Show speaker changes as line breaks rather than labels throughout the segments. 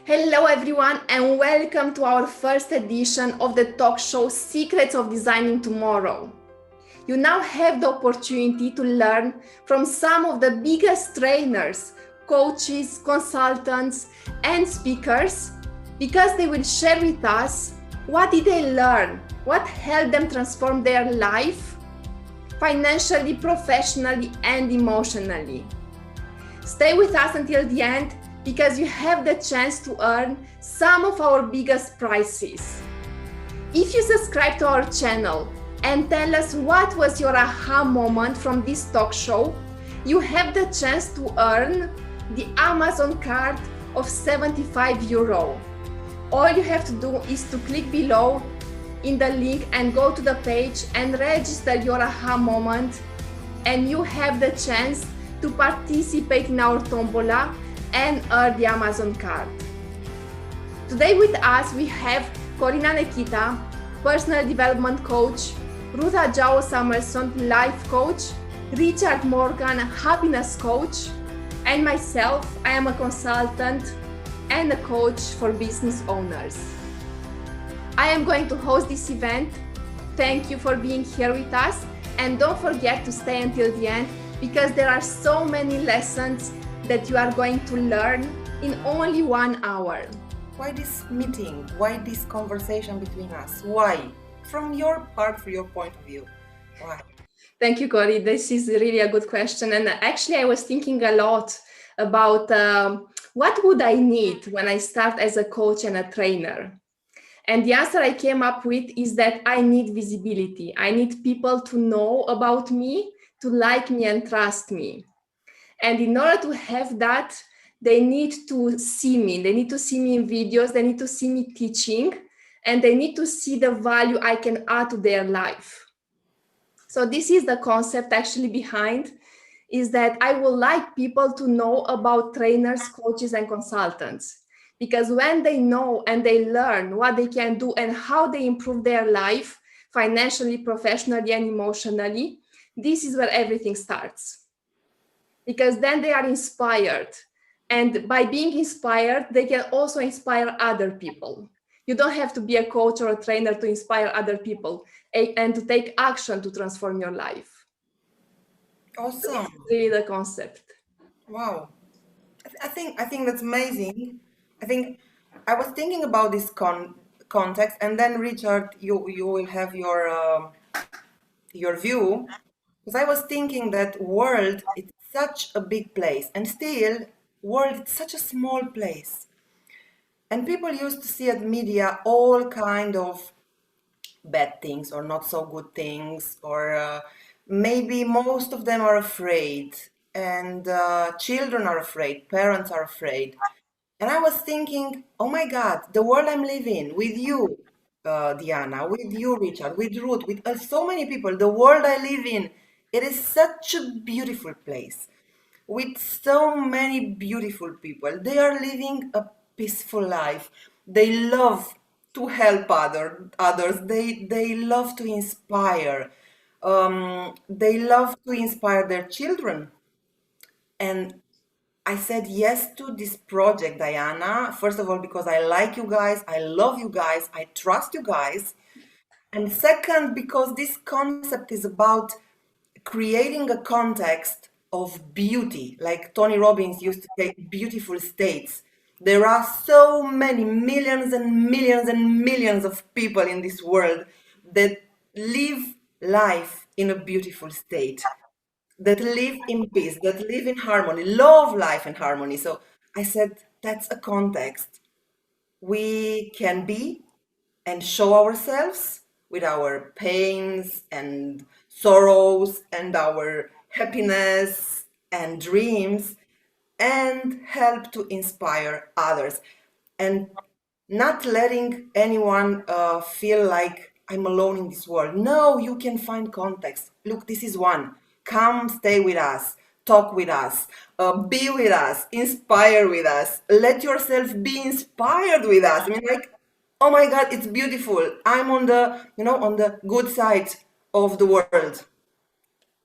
Hello, everyone, and welcome to our first edition of the talk show Secrets of Designing Tomorrow. You now have the opportunity to learn from some of the biggest trainers, coaches, consultants, and speakers because they will share with us what did they learn, what helped them transform their life financially, professionally, and emotionally. Stay with us until the end because you have the chance to earn some of our biggest prizes. If you subscribe to our channel and tell us what was your aha moment from this talk show, you have the chance to earn the Amazon card of €75. All you have to do is to click below in the link and go to the page and register your aha moment, and you have the chance to participate in our tombola and earn the Amazon card. Today with us we have Corina, Nechita, personal development coach, Ruth, Adjaho, Samuelsson, life coach, Richard Morgan, happiness coach, and myself, I am a consultant and a coach for business owners. I am going to host this event. Thank you for being here with us, and don't forget to stay until the end because there are so many lessons that you are going to learn in only 1 hour.
Why this meeting? Why this conversation between us? Why? From your part, from your point of view, why?
Thank you, Corey. This is really a good question. And actually, I was thinking a lot about what would I need when I start as a coach and a trainer. And the answer I came up with is that I need visibility. I need people to know about me, to like me and trust me. And in order to have that, they need to see me. They need to see me in videos. They need to see me teaching. And they need to see the value I can add to their life. So this is the concept actually behind, is that I would like people to know about trainers, coaches, and consultants. Because when they know and they learn what they can do and how they improve their life financially, professionally, and emotionally, this is where everything starts. Because then they are inspired. And by being inspired, they can also inspire other people. You don't have to be a coach or a trainer to inspire other people and to take action to transform your life.
Awesome!
Really the concept.
Wow, I think that's amazing. I think I was thinking about this context, and then Richard, you will have your view, because I was thinking that world is such a big place, and still world is such a small place, and people used to see at media all kind of bad things or not so good things, or maybe most of them are afraid, and children are afraid, parents are afraid. And I was thinking, oh my God, the world I'm living with you, Diana, with you, Richard, with Ruth, with so many people, the world I live in, it is such a beautiful place with so many beautiful people. They are living a peaceful life. They love to help others. They love to inspire. They love to inspire their children. And I said yes to this project, Diana. First of all, because I like you guys, I love you guys, I trust you guys. And second, because this concept is about creating a context of beauty, like Tony Robbins used to say, beautiful states. There are so many millions and millions and millions of people in this world that live life in a beautiful state, that live in peace, that live in harmony, love life in harmony. So I said, that's a context. We can be and show ourselves with our pains and sorrows and our happiness and dreams, and help to inspire others, and not letting anyone feel like I'm alone in this world. No, you can find context. Look, this is one. Come stay with us, talk with us, be with us, inspire with us, let yourself be inspired with us. I mean, like, oh my God, it's beautiful. I'm on the, on the good side of the world.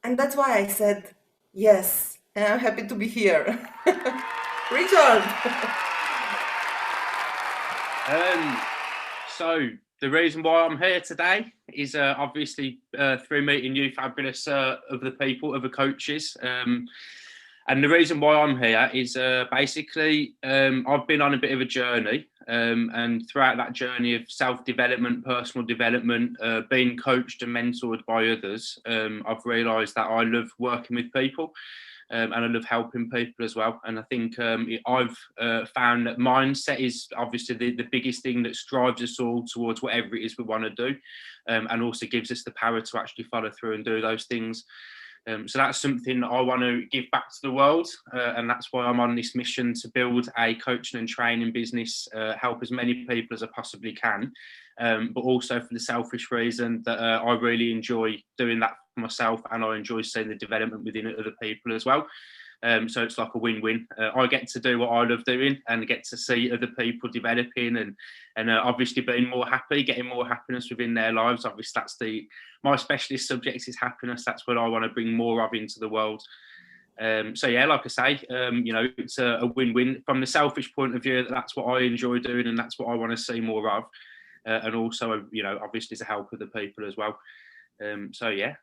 And that's why I said yes, and I'm happy to be here. Richard.
So the reason why I'm here today is obviously through meeting you fabulous other people, other coaches. And the reason why I'm here is basically I've been on a bit of a journey, and throughout that journey of self-development, personal development, being coached and mentored by others, I've realised that I love working with people. And I love helping people as well. And I think I've found that mindset is obviously the biggest thing that drives us all towards whatever it is we want to do, and also gives us the power to actually follow through and do those things. So that's something that I want to give back to the world, and that's why I'm on this mission to build a coaching and training business, help as many people as I possibly can, but also for the selfish reason that I really enjoy doing that for myself, and I enjoy seeing the development within other people as well. So it's like a win-win. I get to do what I love doing and get to see other people developing and obviously being more happy, getting more happiness within their lives. Obviously, that's my specialist subject is happiness. That's what I want to bring more of into the world. So yeah, like I say, it's a win-win from the selfish point of view. That's what I enjoy doing, and that's what I want to see more of. And also, obviously to help other people as well. So yeah,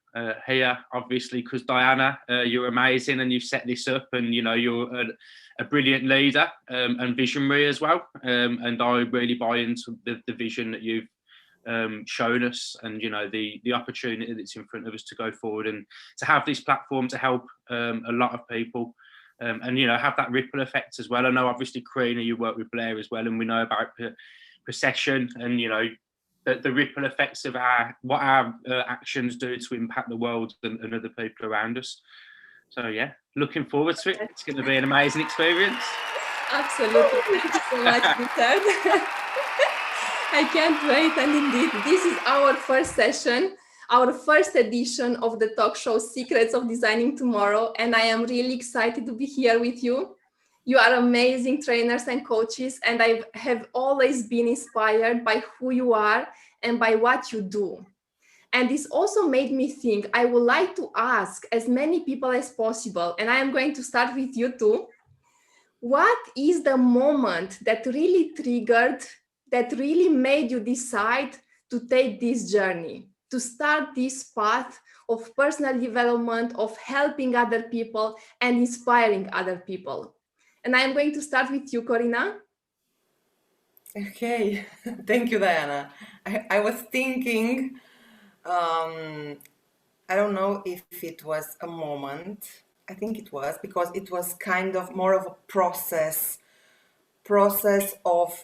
here obviously because Diana, you're amazing and you've set this up, and you're a brilliant leader and visionary as well. And I really buy into the vision that you've shown us, and the opportunity that's in front of us to go forward and to have this platform to help a lot of people. And have that ripple effect as well. I know obviously Corina, you work with Blair as well, and we know about procession and the ripple effects of what our actions do to impact the world and other people around us. So yeah, looking forward to it. It's going to be an amazing experience.
Absolutely. Thank you so much, Richard. I can't wait. And indeed, this is our first session, our first edition of the talk show Secrets of Designing Tomorrow. And I am really excited to be here with you. You are amazing trainers and coaches, and I have always been inspired by who you are and by what you do. And this also made me think I would like to ask as many people as possible, and I am going to start with you too. What is the moment that really triggered, that really made you decide to take this journey, to start this path of personal development, of helping other people and inspiring other people? And I'm going to start with you, Corina.
Okay, thank you, Diana. I was thinking, I don't know if it was a moment. I think it was, because it was kind of more of a process of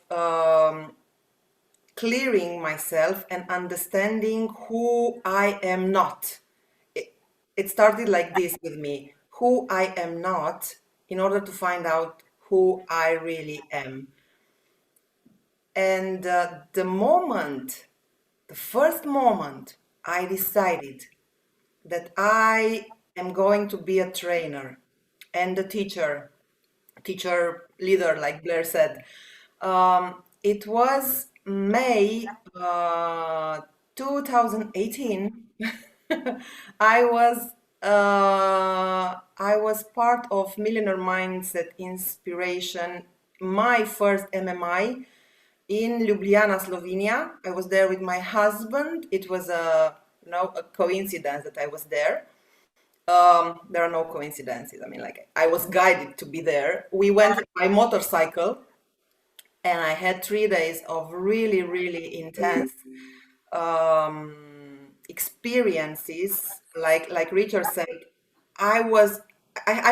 clearing myself and understanding who I am not. It started like this with me, who I am not, in order to find out who I really am. And the first moment I decided that I am going to be a trainer and a teacher leader, like Blair said, it was May 2018. I was part of Millionaire Mindset Inspiration, my first MMI in Ljubljana, Slovenia. I was there with my husband. It was a coincidence that I was there. There are no coincidences. I mean, like, I was guided to be there. We went by motorcycle, and I had 3 days of really, really intense experiences. Like Richard said, I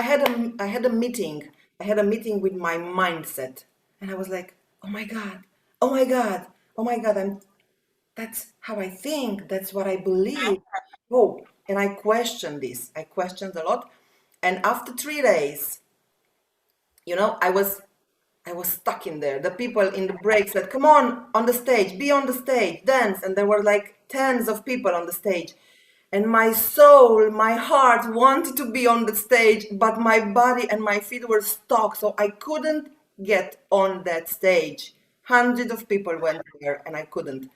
had a meeting. I had a meeting with my mindset, and I was like, oh my God, oh my God, oh my God, that's how I think, that's what I believe. Oh, and I questioned this. I questioned a lot. And after 3 days, I was stuck in there. The people in the break said, come on the stage, be on the stage, dance. And there were like tens of people on the stage. And my soul, my heart wanted to be on the stage, but my body and my feet were stuck. So I couldn't get on that stage. Hundreds of people went there and I couldn't.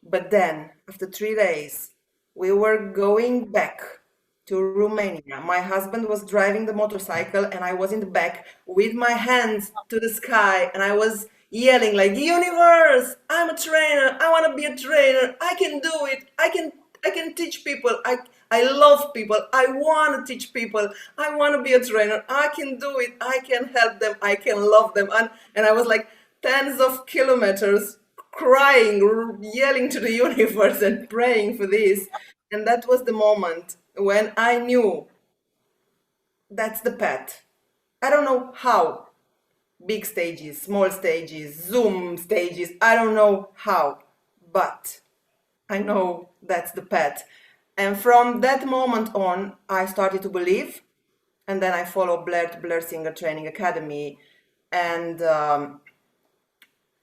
But then, after 3 days, we were going back to Romania. My husband was driving the motorcycle and I was in the back with my hands to the sky, and I was yelling like, universe, I'm a trainer, I want to be a trainer, I can do it, I can teach people, I love people, I want to teach people, I want to be a trainer, I can do it, I can help them, I can love them. And I was like tens of kilometers crying, yelling to the universe and praying for this. And that was the moment when I knew that's the path. I don't know how. Big stages, small stages, Zoom stages, I don't know how, but I know that's the path. And from that moment on, I started to believe. And then I followed Blair to Blair Singer Training Academy. And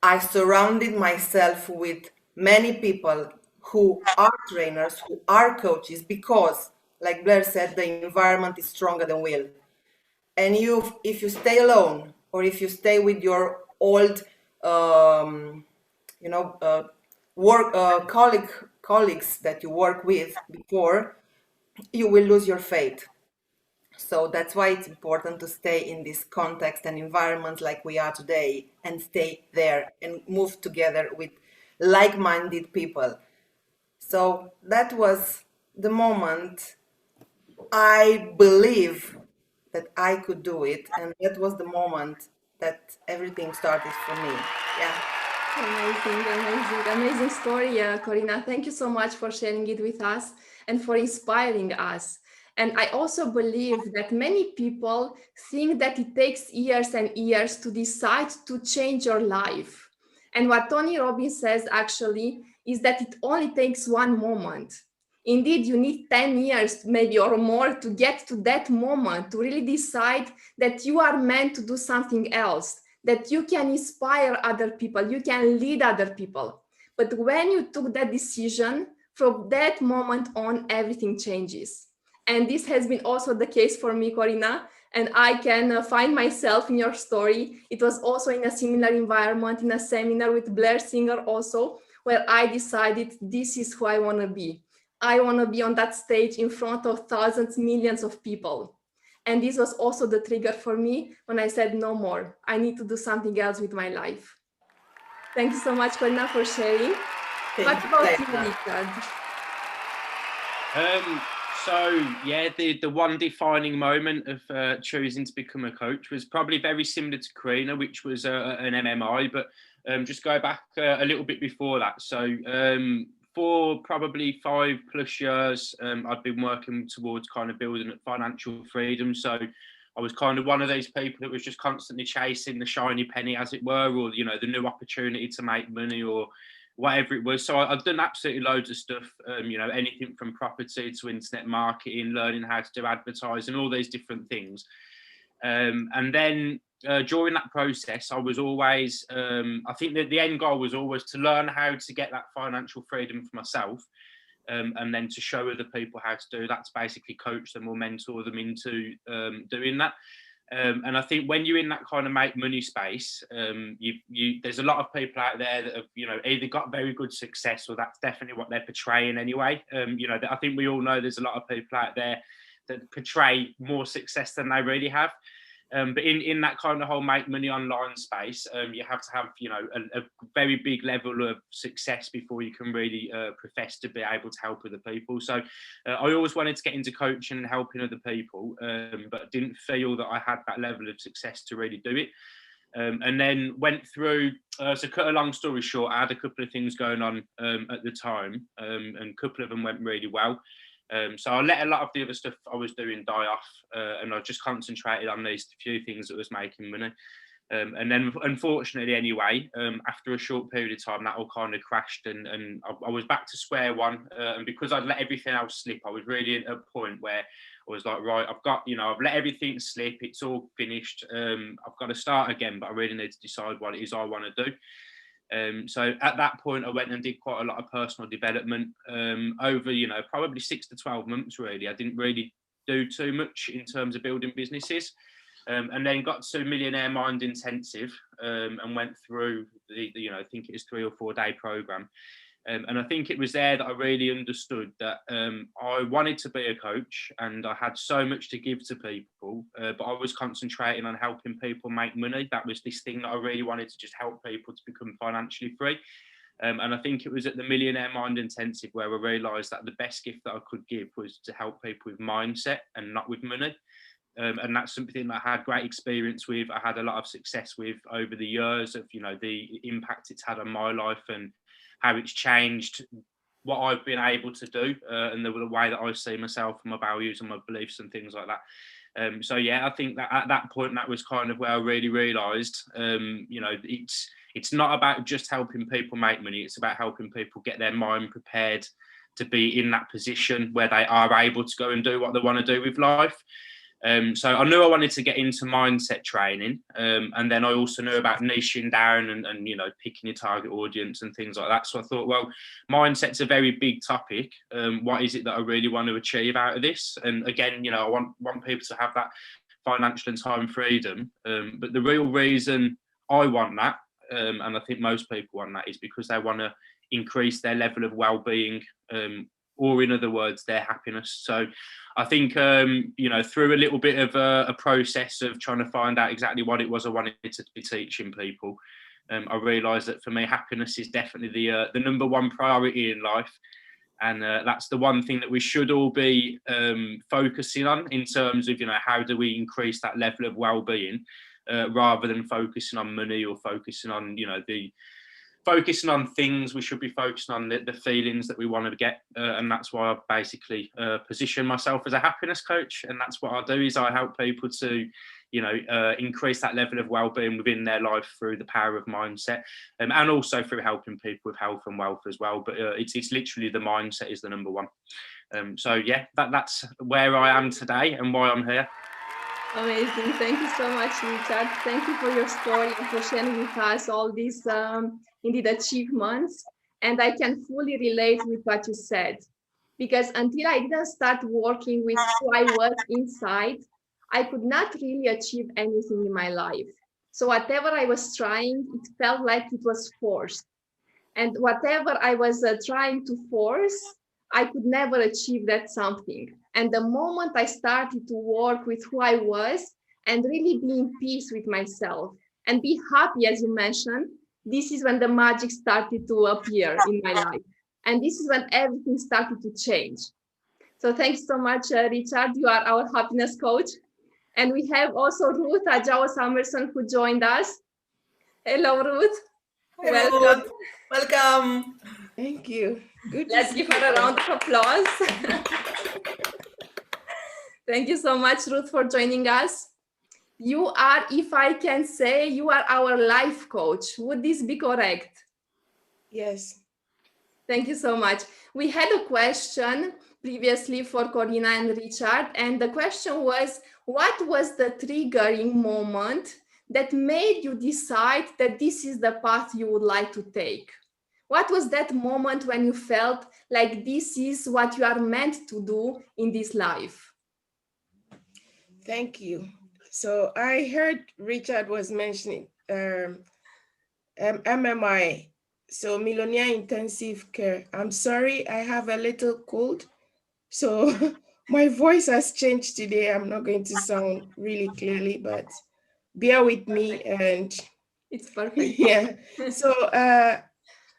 I surrounded myself with many people who are trainers, who are coaches, because, like Blair said, the environment is stronger than will. And if you stay alone, or if you stay with your old, work colleagues that you work with before, you will lose your faith. So that's why it's important to stay in this context and environment like we are today, and stay there and move together with like-minded people. So that was the moment I believe that I could do it, and that was the moment that everything started for me. Yeah.
Amazing story, Corina. Thank you so much for sharing it with us and for inspiring us. And I also believe that many people think that it takes years and years to decide to change your life. And what Tony Robbins says actually is that it only takes one moment. Indeed, you need 10 years, maybe, or more to get to that moment, to really decide that you are meant to do something else, that you can inspire other people, you can lead other people. But when you took that decision, from that moment on, everything changes. And this has been also the case for me, Corina, and I can find myself in your story. It was also in a similar environment, in a seminar with Blair Singer also, where I decided this is who I want to be. I want to be on that stage in front of thousands, millions of people. And this was also the trigger for me when I said, no more. I need to do something else with my life. Thank you so much, Corina, for sharing. What about you, Richard?
So yeah, the one defining moment of choosing to become a coach was probably very similar to Corina, which was an MMI, but just go back a little bit before that. So for probably 5+ years, I'd been working towards kind of building up financial freedom. So I was kind of one of those people that was just constantly chasing the shiny penny, as it were, or, you know, the new opportunity to make money or whatever it was. So I've done absolutely loads of stuff, you know, anything from property to internet marketing, learning how to do advertising, all these different things. And then during that process, I was always, I think that the end goal was always to learn how to get that financial freedom for myself, and then to show other people how to do that, to basically coach them or mentor them into doing that. And I think when you're in that kind of make money space, there's a lot of people out there that have, you know, either got very good success, or that's definitely what they're portraying anyway. You know, I think we all know there's a lot of people out there that portray more success than they really have. But in that kind of whole make money online space, you have to have, you know, a very big level of success before you can really profess to be able to help other people. So I always wanted to get into coaching and helping other people, but didn't feel that I had that level of success to really do it. And then went through, so cut a long story short, I had a couple of things going on at the time, and a couple of them went really well. So I let a lot of the other stuff I was doing die off, and I just concentrated on these few things that was making money. And then, unfortunately, anyway, after a short period of time, that all kind of crashed, and I was back to square one. And because I'd let everything else slip, I was really at a point where I was like, right, I've let everything slip. It's all finished. I've got to start again, but I really need to decide what it is I want to do. So at that point, I went and did quite a lot of personal development over, you know, probably 6 to 12 months, really. I didn't really do too much in terms of building businesses, and then got to Millionaire Mind Intensive, and went through the, you know, I think it was 3 or 4 day program. And I think it was there that I really understood that I wanted to be a coach and I had so much to give to people, but I was concentrating on helping people make money. That was this thing that I really wanted to just help people to become financially free. And I think it was at the Millionaire Mind Intensive where I realised that the best gift that I could give was to help people with mindset and not with money. And that's something that I had great experience with. I had a lot of success with over the years of, you know, the impact it's had on my life and how it's changed what I've been able to do and the way that I see myself and my values and my beliefs and things like that. So yeah, I think that at that point, that was kind of where I really realised, you know, it's not about just helping people make money. It's about helping people get their mind prepared to be in that position where they are able to go and do what they want to do with life. So I knew I wanted to get into mindset training, and then I also knew about niching down and you know, picking your target audience and things like that. So I thought, well, mindset's a very big topic. What is it that I really want to achieve out of this? And again, you know, I want people to have that financial and time freedom. But the real reason I want that, and I think most people want that, is because they want to increase their level of well-being, or in other words, their happiness. So I think, you know, through a little bit of a process of trying to find out exactly what it was I wanted to be teaching people, I realised that for me, happiness is definitely the number one priority in life. And that's the one thing that we should all be focusing on in terms of, you know, how do we increase that level of well-being, rather than focusing on money or focusing on, you know, focusing on things. We should be focusing on the feelings that we want to get, and that's why I basically position myself as a happiness coach. And that's what I do, is I help people to, you know, increase that level of well-being within their life through the power of mindset, and also through helping people with health and wealth as well. But it's literally the mindset is the number one. So yeah, that's where I am today and why I'm here.
Amazing. Thank you so much, Richard. Thank you for your story and for sharing with us all these indeed achievements. And I can fully relate with what you said, because until I didn't start working with who I was inside, I could not really achieve anything in my life. So whatever I was trying, it felt like it was forced. And whatever I was trying to force, I could never achieve that something. And the moment I started to work with who I was and really be in peace with myself and be happy, as you mentioned, this is when the magic started to appear in my life. And this is when everything started to change. So thanks so much, Richard. You are our happiness coach. And we have also Ruth Adjaho Samuelsson who joined us. Hello, Ruth.
Hello,
Welcome.
Ruth. Welcome.
Thank you. Good.
Let's give her a round of applause. Thank you so much, Ruth, for joining us. You are, if I can say, you are our life coach. Would this be correct?
Yes.
Thank you so much. We had a question previously for Corina and Richard, and the question was, what was the triggering moment that made you decide that this is the path you would like to take? What was that moment when you felt like this is what you are meant to do in this life?
Thank you. So I heard Richard was mentioning MMI, so Millionaire Intensive Care. I'm sorry, I have a little cold, so my voice has changed today. I'm not going to sound really clearly, but bear with me. And
it's perfect.
Yeah. So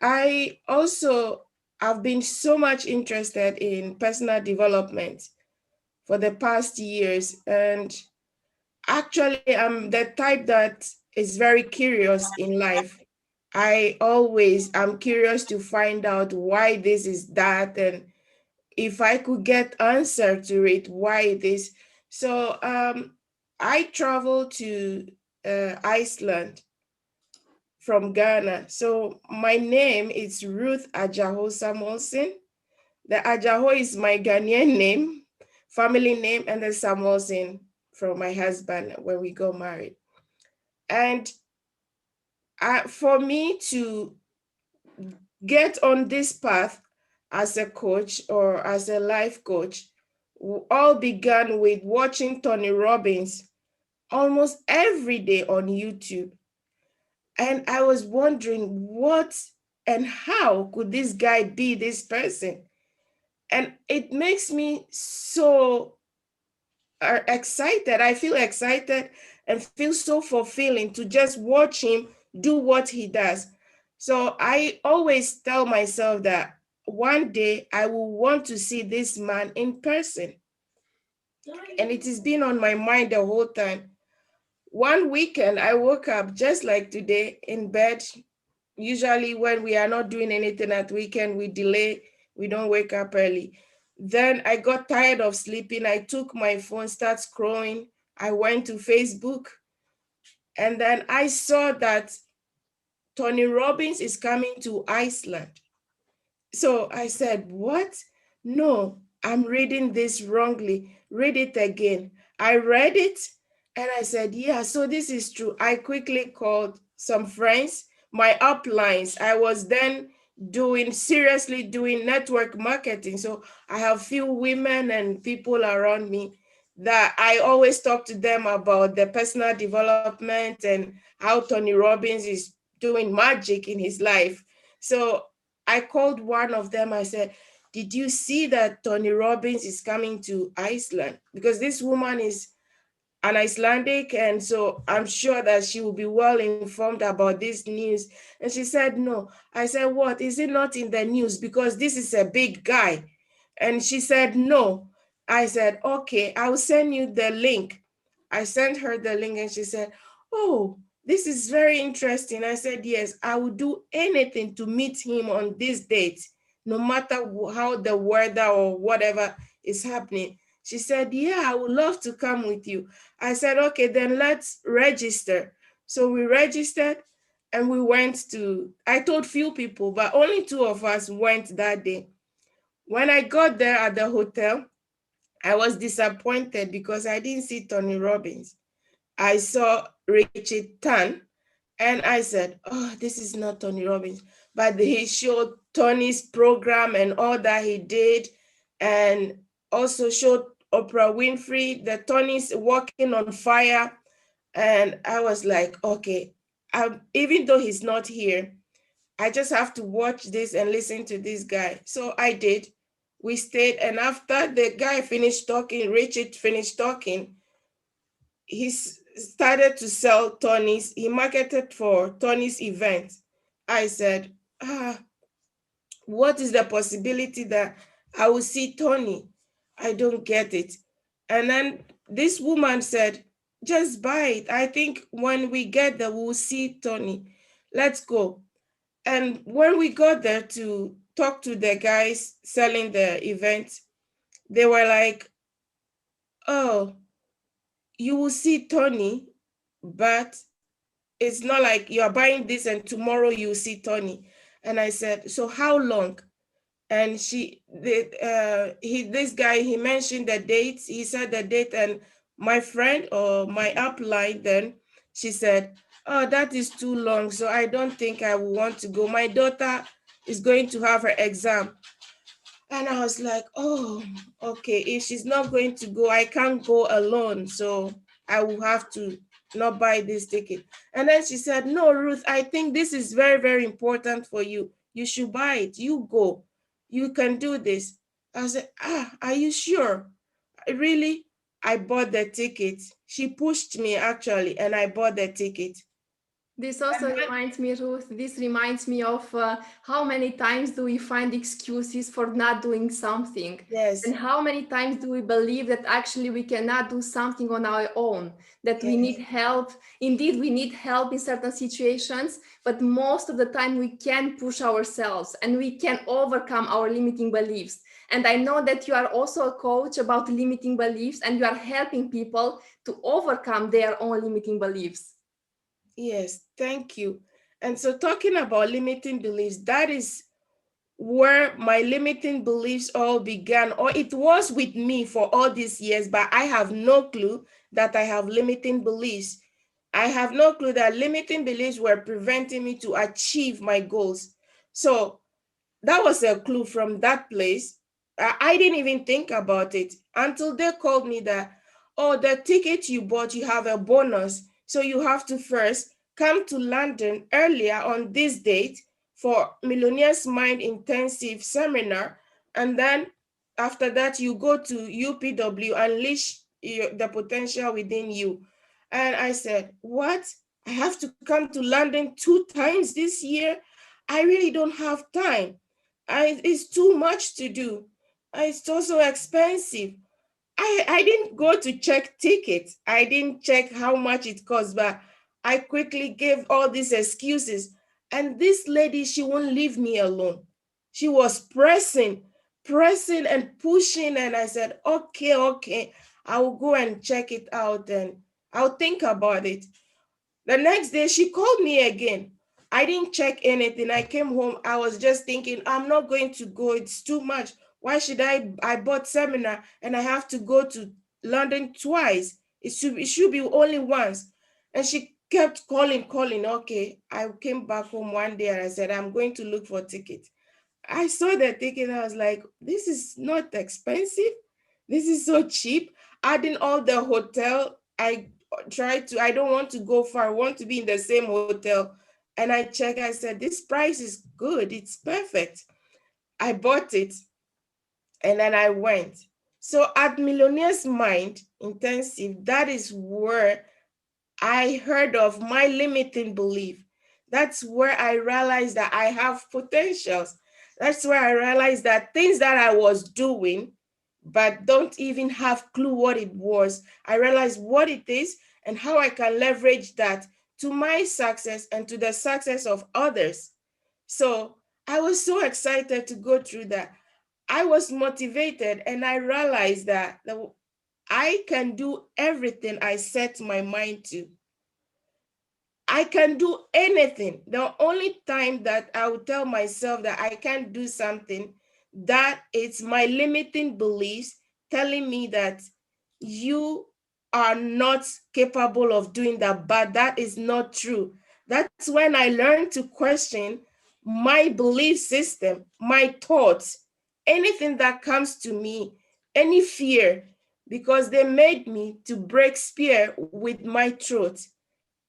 I also have been so much interested in personal development for the past years. And actually, I'm the type that is very curious in life. I'm curious to find out why this is that, and if I could get answer to it, why this. So I traveled to Iceland from Ghana. So my name is Ruth Adjaho Samuelsson. The Adjaho is my Ghanaian name, family name, and the Samuelsson from my husband when we got married. And for me to get on this path as a coach or as a life coach, all began with watching Tony Robbins almost every day on YouTube. And I was wondering, what and how could this guy be this person? And it makes me so excited. I feel excited and feel so fulfilling to just watch him do what he does. So I always tell myself that one day I will want to see this man in person. And it has been on my mind the whole time. One weekend, I woke up just like today in bed. Usually when we are not doing anything at weekend, we delay, we don't wake up early. Then I got tired of sleeping. I took my phone, started scrolling. I went to Facebook, and then I saw that Tony Robbins is coming to Iceland. So I said, what? No, I'm reading this wrongly. Read it again. I read it and I said, yeah, so this is true. I quickly called some friends, my uplines. I was then seriously doing network marketing. So I have few women and people around me that I always talk to them about the personal development and how Tony Robbins is doing magic in his life. So I called one of them. I said, did you see that Tony Robbins is coming to Iceland? Because this woman is an Icelandic, and so I'm sure that she will be well informed about this news. And she said, no. I said, what? Is it not in the news? Because this is a big guy. And she said, no. I said, okay, I will send you the link. I sent her the link and she said, oh, this is very interesting. I said, yes, I will do anything to meet him on this date, no matter how the weather or whatever is happening. She said, yeah, I would love to come with you. I said, okay, then let's register. So we registered and we went to, I told few people, but only two of us went that day. When I got there at the hotel, I was disappointed because I didn't see Tony Robbins. I saw Richard Tan, and I said, oh, this is not Tony Robbins. But he showed Tony's program and all that he did, and also showed Oprah Winfrey, the Tony's walking on fire. And I was like, okay, even though he's not here, I just have to watch this and listen to this guy. So I did. We stayed, and after the guy finished talking, Richard finished talking, he started to sell Tony's, he marketed for Tony's event. I said, what is the possibility that I will see Tony? I don't get it. And then this woman said, just buy it. I think when we get there, we'll see Tony. Let's go. And when we got there to talk to the guys selling the event, they were like, oh, you will see Tony, but it's not like you are buying this and tomorrow you see Tony. And I said, so how long? And this guy, he mentioned the dates. He said the date, and my friend or my upline then, she said, oh, that is too long. So I don't think I will want to go. My daughter is going to have her exam. And I was like, oh, okay, if she's not going to go, I can't go alone. So I will have to not buy this ticket. And then she said, no, Ruth, I think this is very, very important for you. You should buy it. You go. You can do this. I said, are you sure? Really? I bought the ticket. She pushed me actually, and I bought the ticket.
This also reminds me, Ruth, this reminds me of how many times do we find excuses for not doing something?
Yes.
And how many times do we believe that actually we cannot do something on our own, that we need help? Indeed, we need help in certain situations, but most of the time we can push ourselves and we can overcome our limiting beliefs. And I know that you are also a coach about limiting beliefs, and you are helping people to overcome their own limiting beliefs.
Yes, thank you. And so talking about limiting beliefs, that is where my limiting beliefs all began, or it was with me for all these years, but I have no clue that I have limiting beliefs. I have no clue that limiting beliefs were preventing me to achieve my goals. So that was a clue from that place. I didn't even think about it until they called me that, oh, the ticket you bought, you have a bonus. So you have to first come to London earlier on this date for Millionaire's Mind Intensive Seminar. And then after that, you go to UPW, Unleash the Potential Within You. And I said, what? I have to come to London 2 times this year? I really don't have time. It's too much to do. It's also expensive. I didn't go to check tickets. I didn't check how much it cost, but I quickly gave all these excuses. And this lady, she won't leave me alone. She was pressing and pushing. And I said, okay, I will go and check it out and I'll think about it. The next day, she called me again. I didn't check anything. I came home. I was just thinking, I'm not going to go. It's too much. Why should I bought seminar and I have to go to London twice? It should be only once. And she kept calling. Okay, I came back home one day and I said, I'm going to look for tickets. I saw the ticket. I was like, this is not expensive. This is so cheap. Adding all the hotel, I don't want to go far. I want to be in the same hotel. And I checked, I said, this price is good. It's perfect. I bought it and then I went. So at Millionaire's Mind Intensive, that is where I heard of my limiting belief. That's where I realized that I have potentials. That's where I realized that things that I was doing, but don't even have clue what it was, I realized what it is and how I can leverage that to my success and to the success of others. So I was so excited to go through that. I was motivated and I realized that I can do everything I set my mind to. I can do anything. The only time that I will tell myself that I can't do something, that it's my limiting beliefs telling me that you are not capable of doing that, but that is not true. That's when I learned to question my belief system, my thoughts, anything that comes to me, any fear, because they made me to break spear with my truth.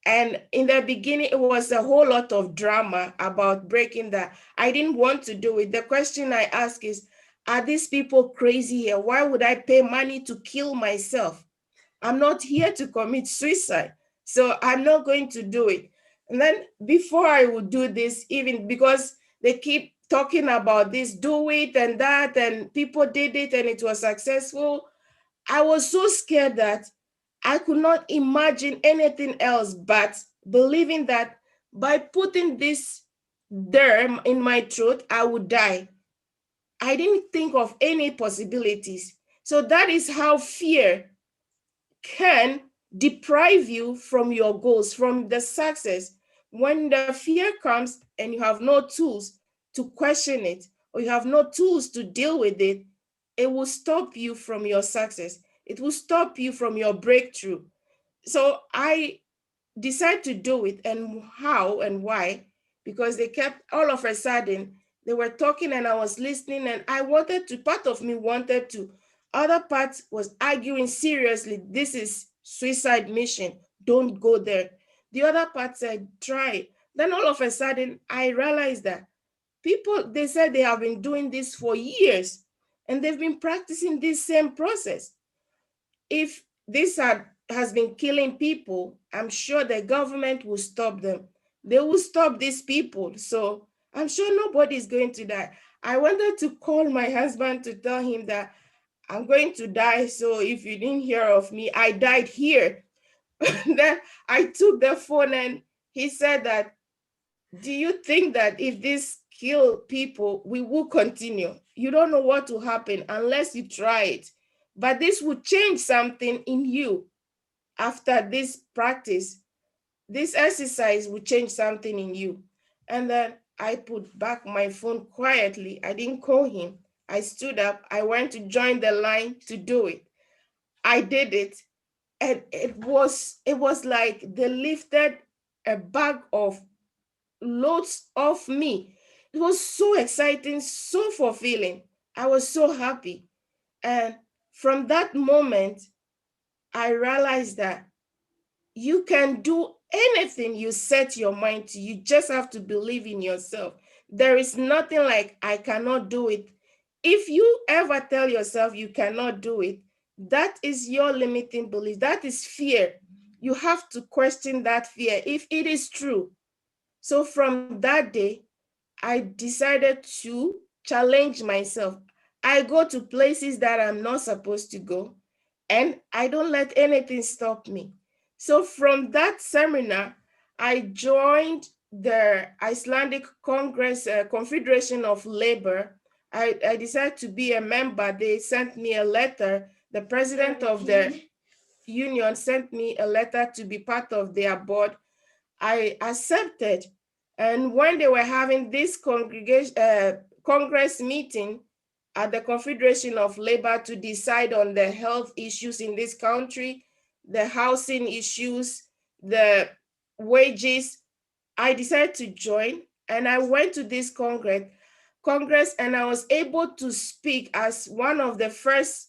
And in the beginning, it was a whole lot of drama about breaking that. I didn't want to do it. The question I ask is, are these people crazy here? Why would I pay money to kill myself? I'm not here to commit suicide. So I'm not going to do it. And then before I would do this, even because they keep talking about this, do it and that, and people did it and it was successful, I was so scared that I could not imagine anything else but believing that by putting this there in my throat, I would die. I didn't think of any possibilities. So that is how fear can deprive you from your goals, from the success. When the fear comes and you have no tools to question it, or you have no tools to deal with it, it will stop you from your success. It will stop you from your breakthrough. So I decided to do it, and how and why, because they kept, all of a sudden, they were talking and I was listening and I wanted to, part of me wanted to, other part was arguing seriously, this is suicide mission, don't go there. The other part said, try. Then all of a sudden, I realized that people, they said they have been doing this for years and they've been practicing this same process. If this has been killing people, I'm sure the government will stop them. They will stop these people. So I'm sure nobody's going to die. I wanted to call my husband to tell him that I'm going to die. So if you didn't hear of me, I died here. Then I took the phone and he said that, do you think that if this kill people, we will continue? You don't know what will happen unless you try it. But this will change something in you after this practice. This exercise will change something in you. And then I put back my phone quietly. I didn't call him. I stood up. I went to join the line to do it. I did it. And it was like they lifted a bag of loads off me. It was so exciting, so fulfilling. I was so happy. And from that moment, I realized that you can do anything you set your mind to. You just have to believe in yourself. There is nothing like I cannot do it. If you ever tell yourself you cannot do it, that is your limiting belief. That is fear. You have to question that fear if it is true. So from that day, I decided to challenge myself. I go to places that I'm not supposed to go, and I don't let anything stop me. So from that seminar, I joined the Icelandic Congress Confederation of Labor. I decided to be a member. They sent me a letter. The president of the union sent me a letter to be part of their board. I accepted. And when they were having this Congress meeting at the Confederation of Labor to decide on the health issues in this country, the housing issues, the wages, I decided to join, and I went to this Congress, and I was able to speak as one of the first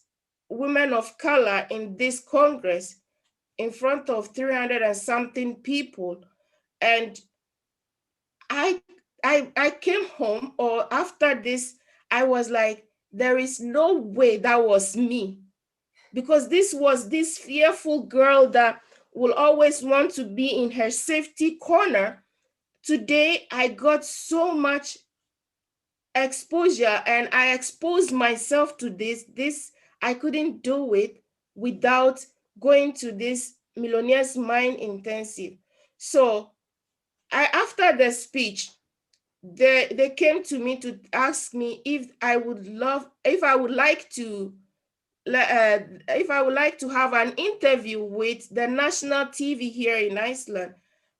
women of color in this Congress in front of 300 and something people. And I came home, or after this, I was like, there is no way that was me, because this was this fearful girl that will always want to be in her safety corner. Today, I got so much exposure, and I exposed myself to this. I couldn't do it without going to this Millionaires Mind Intensive. So after the speech, they came to me to ask me if I would like to have an interview with the national TV here in Iceland.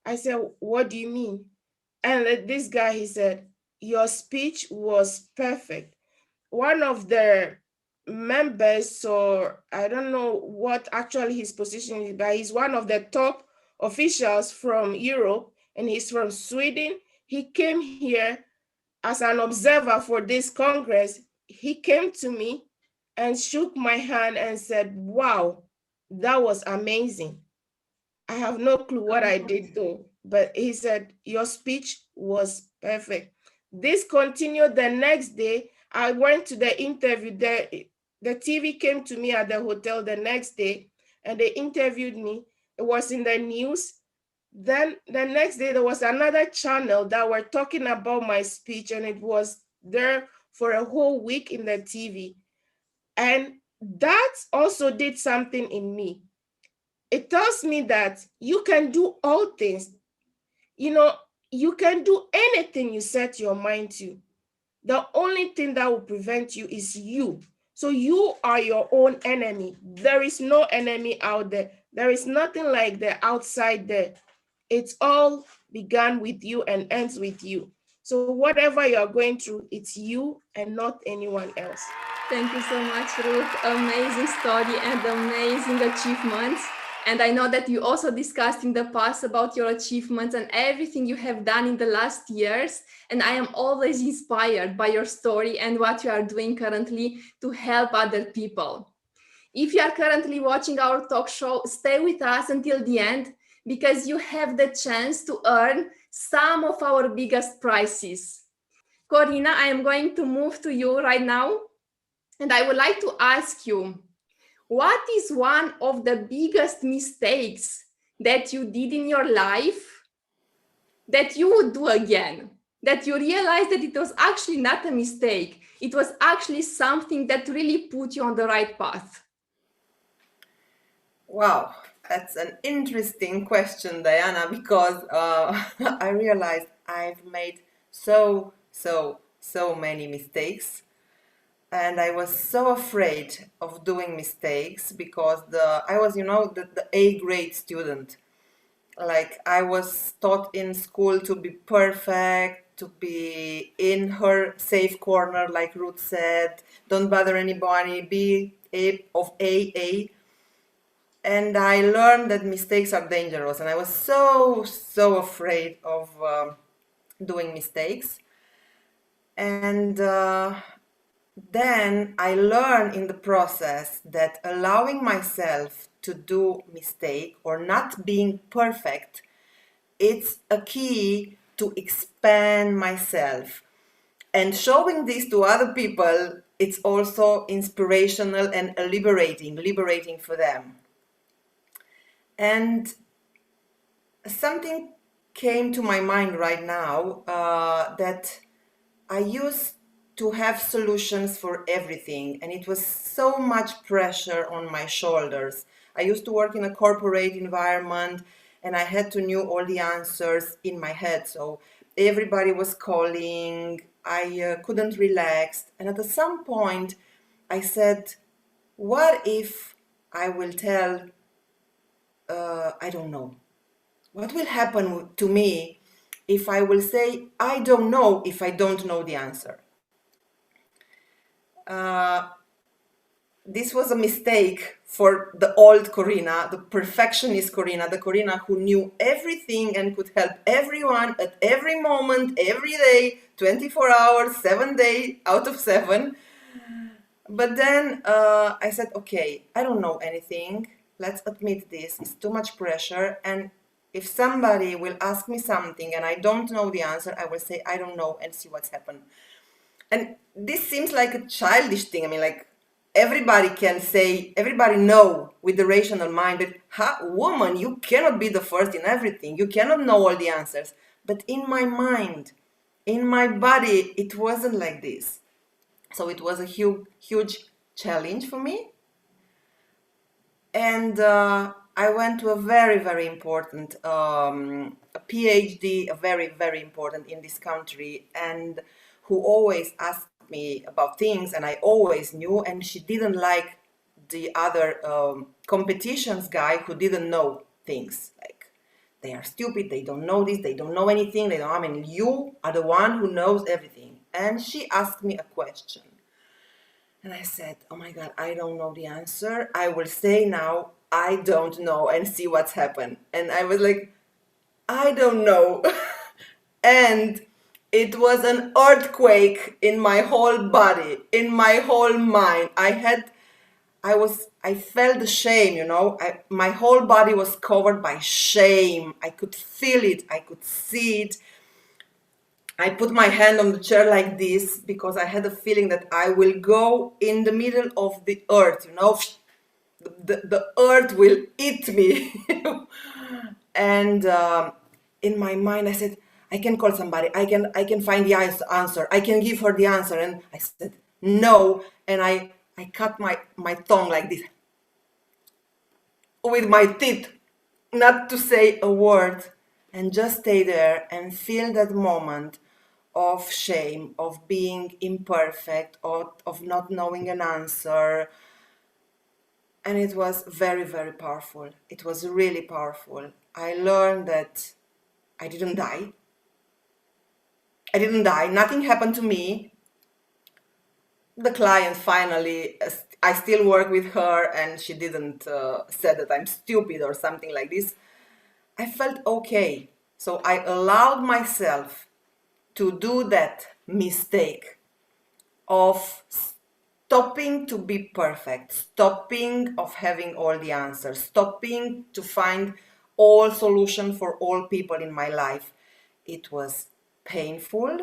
I said, what do you mean? And this guy, he said, your speech was perfect. One of the members, or I don't know what actually his position is, but he's one of the top officials from Europe, and he's from Sweden. He came here as an observer for this Congress. He came to me and shook my hand and said, wow, that was amazing. I have no clue what I did though, but he said, your speech was perfect. This continued the next day. I went to the interview. The TV came to me at the hotel the next day, and they interviewed me. It was in the news. Then the next day, there was another channel that were talking about my speech, and it was there for a whole week in the TV. And that also did something in me. It tells me that you can do all things. You can do anything you set your mind to. The only thing that will prevent you is you. So you are your own enemy. There is no enemy out there. There is nothing like the outside there. It's all began with you and ends with you. So whatever you're going through, it's you and not anyone else.
Thank you so much, Ruth. Amazing story and amazing achievements. And I know that you also discussed in the past about your achievements and everything you have done in the last years. And I am always inspired by your story and what you are doing currently to help other people. If you are currently watching our talk show, stay with us until the end, because you have the chance to earn some of our biggest prizes. Corina, I am going to move to you right now. And I would like to ask you, what is one of the biggest mistakes that you did in your life that you would do again? That you realized that it was actually not a mistake. It was actually something that really put you on the right path.
Wow, that's an interesting question, Diana, because I realized I've made so many mistakes. And I was so afraid of doing mistakes because I was, the A grade student. Like, I was taught in school to be perfect, to be in her safe corner, like Ruth said, don't bother anybody, be of A. And I learned that mistakes are dangerous, and I was so afraid of doing mistakes. And then I learned in the process that allowing myself to do mistake or not being perfect, it's a key to expand myself. And showing this to other people, it's also inspirational and liberating for them. And something came to my mind right now, that I used to have solutions for everything, and it was so much pressure on my shoulders. I used to work in a corporate environment, and I had to know all the answers in my head. So everybody was calling. I couldn't relax, and at some point, I said, "What if I will tell? I don't know. What will happen to me if I will say I don't know if I don't know the answer?" Uh, this was a mistake for the old Corina, the perfectionist Corina, the Corina who knew everything and could help everyone at every moment, every day, 24 hours, 7 days out of 7. But then I said, okay, I don't know anything. Let's admit this. It's too much pressure. And if somebody will ask me something and I don't know the answer, I will say, I don't know, and see what's happened. And this seems like a childish thing. I mean, like, everybody can say, everybody know with the rational mind, but woman, you cannot be the first in everything. You cannot know all the answers. But in my mind, in my body, it wasn't like this. So it was a huge challenge for me. And I went to a very important a PhD, a very important in this country, and who always asked me about things, and I always knew, and she didn't like the other competitions guy who didn't know things. Like, they are stupid, they don't know this, they don't know anything, they don't, I mean, you are the one who knows everything. And she asked me a question. And I said, oh my God, I don't know the answer. I will say now, I don't know, and see what's happened. And I was like, I don't know. And it was an earthquake in my whole body, in my whole mind. I felt the shame, you know. My whole body was covered by shame. I could feel it. I could see it. I put my hand on the chair like this because I had a feeling that I will go in the middle of the earth, you know. The earth will eat me. And in my mind, I said, I can call somebody. I can find the answer. I can give her the answer. And I said, no. And I cut my tongue like this with my teeth, not to say a word, and just stay there and feel that moment of shame, of being imperfect, of not knowing an answer. And it was very powerful. It was really powerful. I learned that I didn't die. Nothing happened to me. The client finally, I still work with her, and she didn't say that I'm stupid or something like this. I felt okay. So I allowed myself to do that mistake of stopping to be perfect, stopping of having all the answers, stopping to find all solutions for all people in my life. It was painful.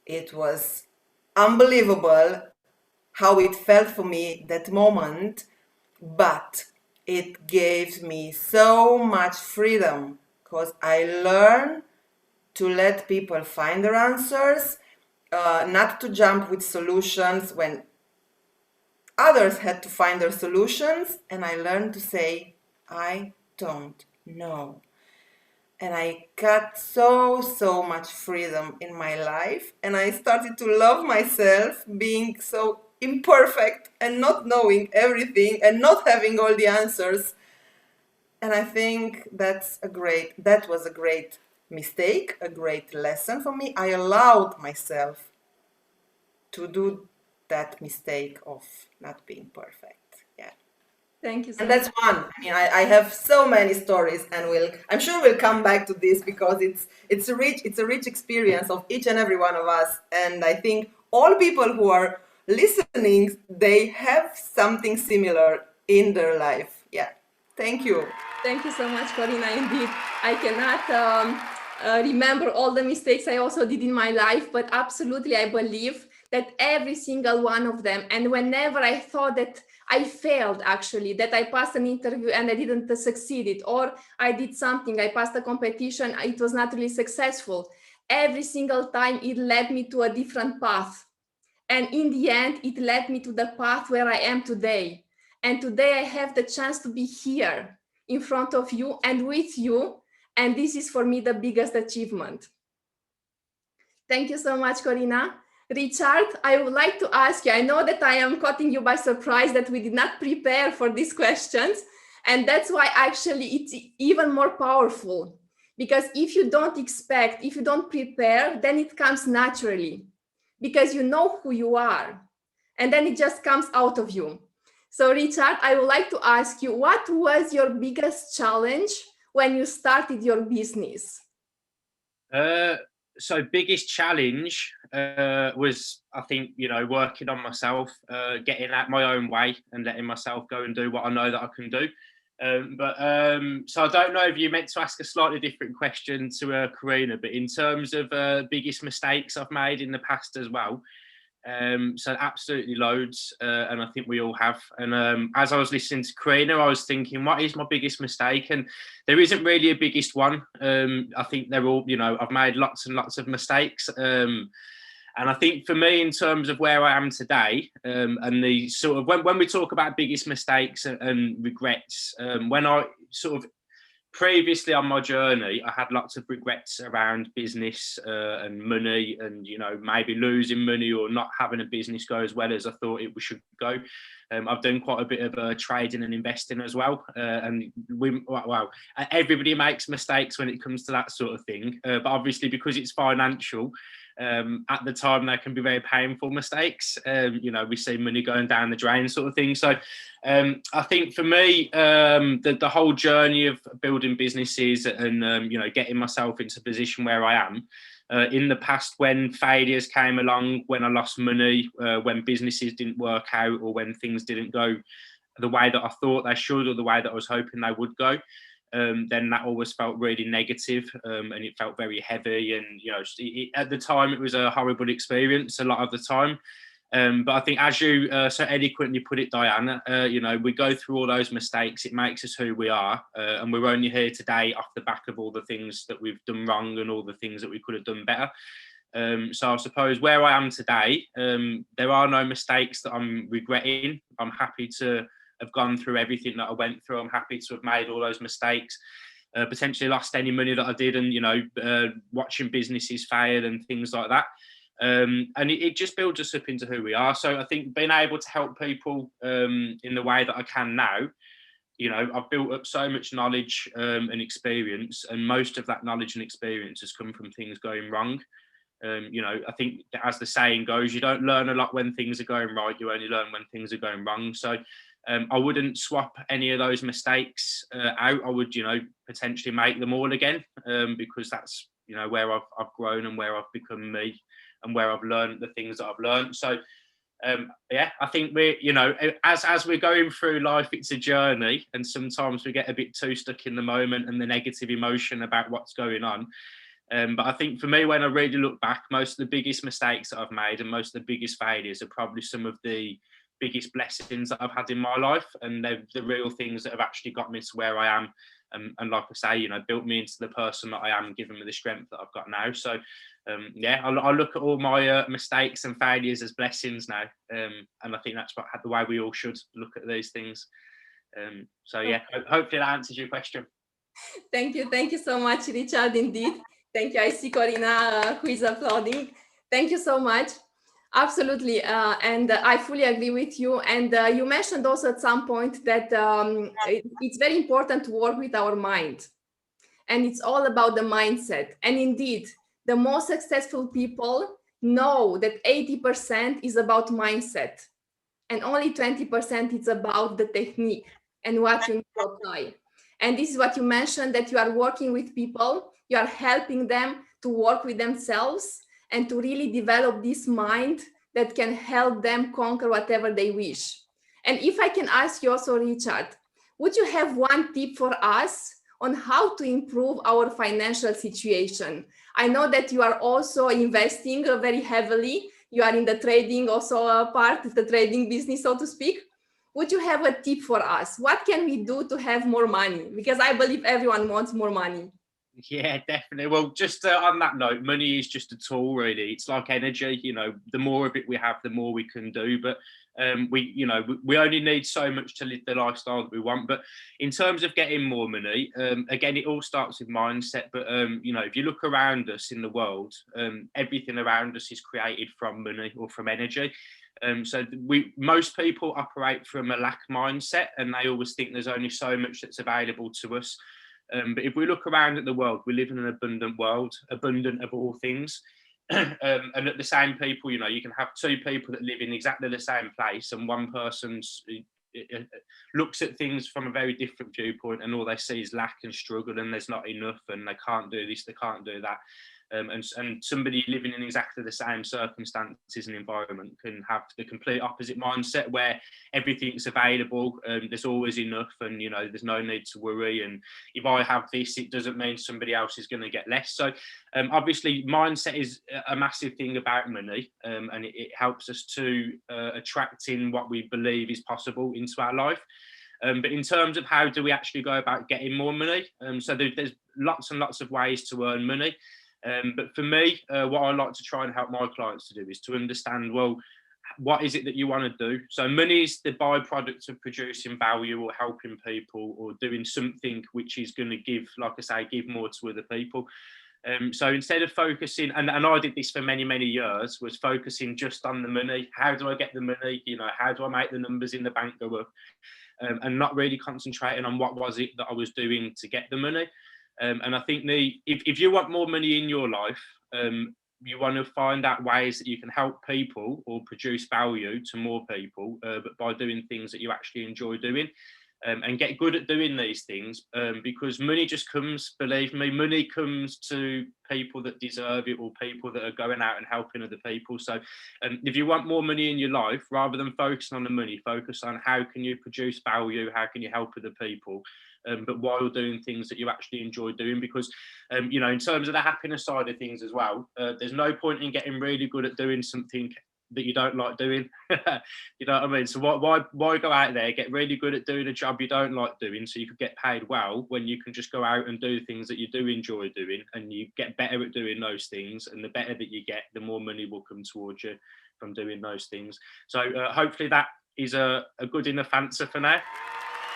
It was unbelievable how it felt for me that moment, but it gave me so much freedom because I learned to let people find their answers, not to jump with solutions when others had to find their solutions. And I learned to say, I don't know. And I got so much freedom in my life. And I started to love myself being so imperfect and not knowing everything and not having all the answers. And I think that was a great mistake, a great lesson for me. I allowed myself to do that mistake of not being perfect. Yeah.
Thank you so
And
much.
that's one. I mean, I have so many stories, and I'm sure we'll come back to this because it's a rich experience of each and every one of us. And I think all people who are listening, they have something similar in their life. Yeah. Thank you.
Thank you so much, Corina. Indeed, I cannot remember all the mistakes I also did in my life, but absolutely I believe that every single one of them, and whenever I thought that I failed, actually, that I passed an interview and I didn't succeed it, or I did something, I passed a competition, it was not really successful. Every single time it led me to a different path. And in the end, it led me to the path where I am today. And today I have the chance to be here in front of you and with you. And this is for me the biggest achievement. Thank you so much, Corina. Richard, I would like to ask you, I know that I am caught you by surprise that we did not prepare for these questions. And that's why actually it's even more powerful. Because if you don't expect, if you don't prepare, then it comes naturally. Because you know who you are. And then it just comes out of you. So Richard, I would like to ask you, what was your biggest challenge when you started your business?
So biggest challenge was, I think, working on myself, getting out my own way and letting myself go and do what I know that I can do. So I don't know if you meant to ask a slightly different question to Corina, but in terms of biggest mistakes I've made in the past as well. So absolutely loads, and I think we all have. And as I was listening to Corina, I was thinking, what is my biggest mistake? And there isn't really a biggest one. I think they're all, I've made lots and lots of mistakes. And I think for me, in terms of where I am today, and the sort of when we talk about biggest mistakes and regrets, when I sort of previously on my journey, I had lots of regrets around business and money, and maybe losing money or not having a business go as well as I thought it should go. I've done quite a bit of trading and investing as well, and everybody makes mistakes when it comes to that sort of thing. But obviously, because it's financial, at the time they can be very painful mistakes. We see money going down the drain, sort of thing. So I think for me, the whole journey of building businesses and getting myself into a position where I am in the past, when failures came along, when I lost money, when businesses didn't work out, or when things didn't go the way that I thought they should or the way that I was hoping they would go, then that always felt really negative, and it felt very heavy. And at the time, it was a horrible experience a lot of the time. But I think, as you so eloquently put it, Diana, we go through all those mistakes. It makes us who we are, and we're only here today off the back of all the things that we've done wrong and all the things that we could have done better. So I suppose where I am today, there are no mistakes that I'm regretting. I'm happy to have gone through everything that I went through. I'm happy to have made all those mistakes, potentially lost any money that I did, and watching businesses fail and things like that. And it just builds us up into who we are. So I think being able to help people in the way that I can now, I've built up so much knowledge and experience, and most of that knowledge and experience has come from things going wrong. I think, as the saying goes, you don't learn a lot when things are going right, you only learn when things are going wrong. So I wouldn't swap any of those mistakes out. I would, potentially make them all again, because that's, where I've grown and where I've become me and where I've learned the things that I've learned. So, I think we're, as we're going through life, it's a journey, and sometimes we get a bit too stuck in the moment and the negative emotion about what's going on. But I think for me, when I really look back, most of the biggest mistakes that I've made and most of the biggest failures are probably some of the biggest blessings that I've had in my life, and they're the real things that have actually got me to where I am, and like I say, built me into the person that I am, given me the strength that I've got now. So I look at all my mistakes and failures as blessings now, and I think that's the way we all should look at these things. Hopefully that answers your question.
Thank you so much, Richard. Indeed, thank you. I see Corina who is applauding. Thank you so much. Absolutely, and I fully agree with you. And you mentioned also at some point that it's very important to work with our mind, and it's all about the mindset. And indeed, the most successful people know that 80% is about mindset, and only 20% is about the technique and what you need to apply. And this is what you mentioned, that you are working with people, you are helping them to work with themselves and to really develop this mind that can help them conquer whatever they wish. And if I can ask you also, Richard, would you have one tip for us on how to improve our financial situation. I know that you are also investing very heavily. You are in the trading, also a part of the trading business, so to speak. Would you have a tip for us? What can we do to have more money? Because I believe everyone wants more money.
Yeah, definitely. Well, just on that note, money is just a tool, really. It's like energy. You know, the more of it we have, the more we can do. But we only need so much to live the lifestyle that we want. But in terms of getting more money, again, it all starts with mindset. But if you look around us in the world, everything around us is created from money or from energy. So most people operate from a lack mindset, and they always think there's only so much that's available to us. But if we look around at the world, we live in an abundant world, abundant of all things. And at the same people, you can have two people that live in exactly the same place, and one person looks at things from a very different viewpoint, and all they see is lack and struggle, and there's not enough, and they can't do this, they can't do that. And somebody living in exactly the same circumstances and environment can have the complete opposite mindset, where everything's available, there's always enough, and there's no need to worry, and if I have this, it doesn't mean somebody else is going to get less. So obviously mindset is a massive thing about money, and it helps us to attract in what we believe is possible into our life. But in terms of how do we actually go about getting more money, so there's lots and lots of ways to earn money. But for me, what I like to try and help my clients to do is to understand, well, what is it that you want to do? So money is the byproduct of producing value or helping people or doing something which is going to give, like I say, give more to other people. So instead of focusing, and I did this for many, many years, was focusing just on the money. How do I get the money? How do I make the numbers in the bank go up? And not really concentrating on what was it that I was doing to get the money. And I think if you want more money in your life, you want to find out ways that you can help people or produce value to more people, but by doing things that you actually enjoy doing, and get good at doing these things, because money just comes, believe me, money comes to people that deserve it, or people that are going out and helping other people. So if you want more money in your life, rather than focusing on the money, focus on how can you produce value, how can you help other people, but while doing things that you actually enjoy doing. Because in terms of the happiness side of things as well, there's no point in getting really good at doing something that you don't like doing. You know what I mean? So why go out there, get really good at doing a job you don't like doing, so you could get paid well, when you can just go out and do things that you do enjoy doing, and you get better at doing those things, and the better that you get, the more money will come towards you from doing those things. So hopefully that is a good enough answer for now.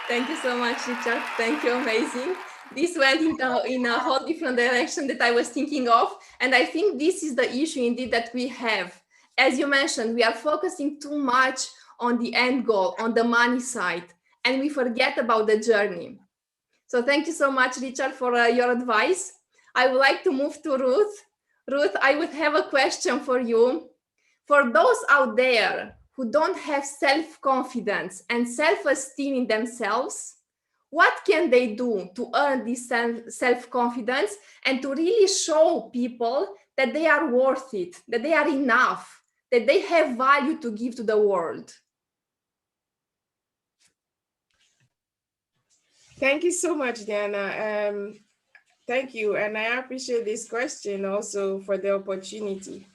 Thank you so much, Richard. Thank you, amazing. This went in a whole different direction that I was thinking of. And I think this is the issue indeed that we have. As you mentioned, we are focusing too much on the end goal, on the money side, and we forget about the journey. So thank you so much, Richard, for your advice. I would like to move to Ruth. Ruth, I would have a question for you. For those out there who don't have self-confidence and self-esteem in themselves, what can they do to earn this self-confidence and to really show people that they are worth it, that they are enough, that they have value to give to the world?
Thank you so much, Diana. Thank you. And I appreciate this question also for the opportunity.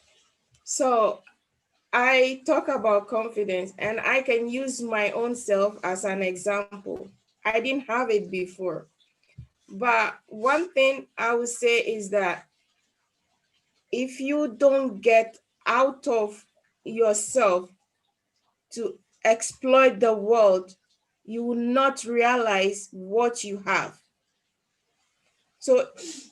So I talk about confidence, and I can use my own self as an example. I didn't have it before. But one thing I would say is that if you don't get out of yourself to exploit the world, you will not realize what you have. So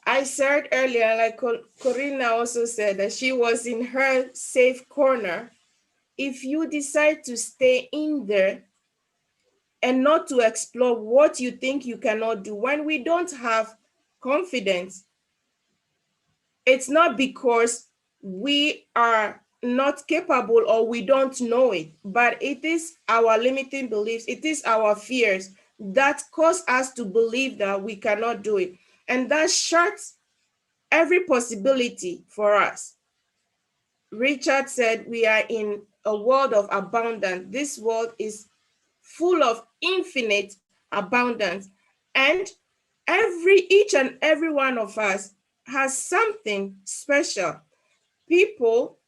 I said earlier, like Corina also said, that she was in her safe corner. If you decide to stay in there and not to explore what you think you cannot do, when we don't have confidence, it's not because we are not capable or we don't know it, but it is our limiting beliefs, it is our fears that cause us to believe that we cannot do it. And that shuts every possibility for us. Richard said we are in a world of abundance. This world is full of infinite abundance. And each and every one of us has something special. People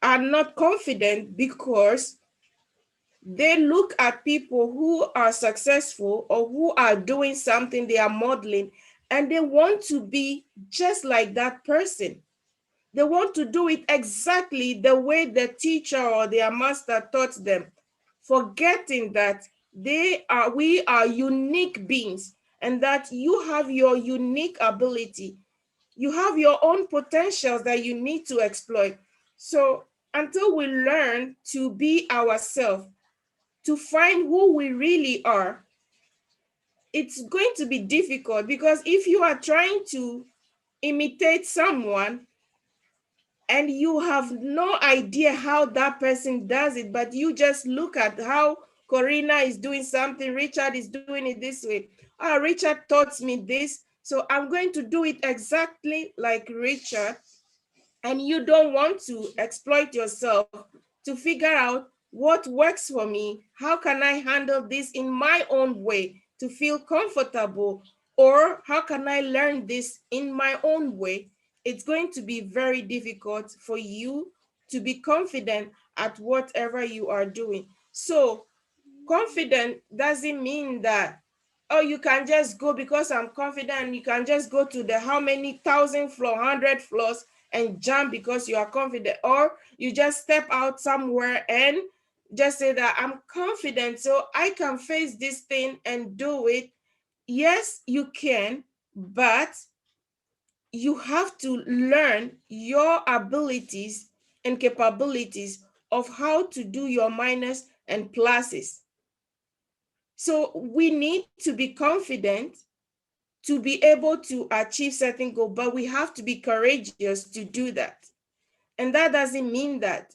are not confident because they look at people who are successful or who are doing something, they are modeling, and they want to be just like that person. They want to do it exactly the way the teacher or their master taught them, forgetting that we are unique beings, and that you have your unique ability. You have your own potentials that you need to exploit. So until we learn to be ourselves, to find who we really are, it's going to be difficult, because if you are trying to imitate someone and you have no idea how that person does it, but you just look at how Corina is doing something, Richard is doing it this way. Richard taught me this, so I'm going to do it exactly like Richard. And you don't want to exploit yourself to figure out what works for me. How can I handle this in my own way to feel comfortable? Or how can I learn this in my own way? It's going to be very difficult for you to be confident at whatever you are doing. So confident doesn't mean that, oh, you can just go because I'm confident, you can just go to the how many 1,000 floor, 100 floors and jump because you are confident, or you just step out somewhere and just say that I'm confident so I can face this thing and do it. Yes, you can, but you have to learn your abilities and capabilities of how to do your minus and pluses. So we need to be confident to be able to achieve certain goals, but we have to be courageous to do that. And that doesn't mean that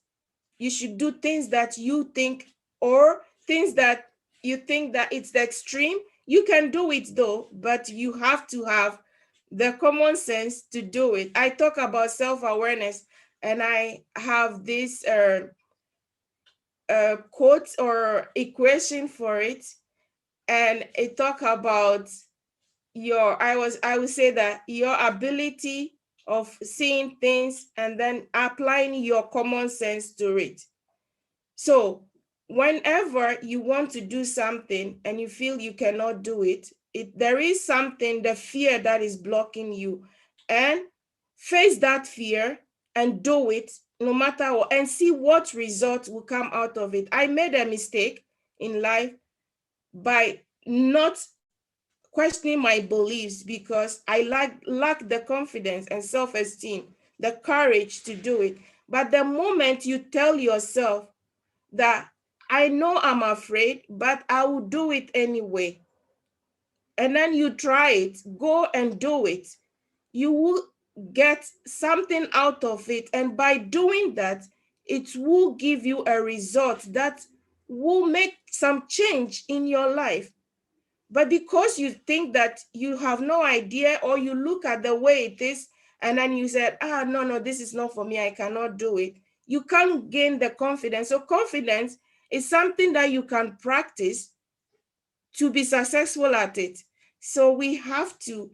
you should do things that you think, or things that you think that it's the extreme. You can do it though, but you have to have the common sense to do it. I talk about self-awareness, and I have this quote or equation for it, and it talk about I would say that your ability of seeing things and then applying your common sense to it. So whenever you want to do something and you feel you cannot do it, there is something, the fear that is blocking you, and face that fear and do it no matter what, and see what result will come out of it. I made a mistake in life by not questioning my beliefs because I lack the confidence and self-esteem, the courage to do it. But the moment you tell yourself that I know I'm afraid, but I will do it anyway, and then you try it, go and do it, you will get something out of it. And by doing that, it will give you a result that will make some change in your life. But because you think that you have no idea, or you look at the way it is, and then you said, no, this is not for me, I cannot do it, you can't gain the confidence. So confidence is something that you can practice to be successful at it. So we have to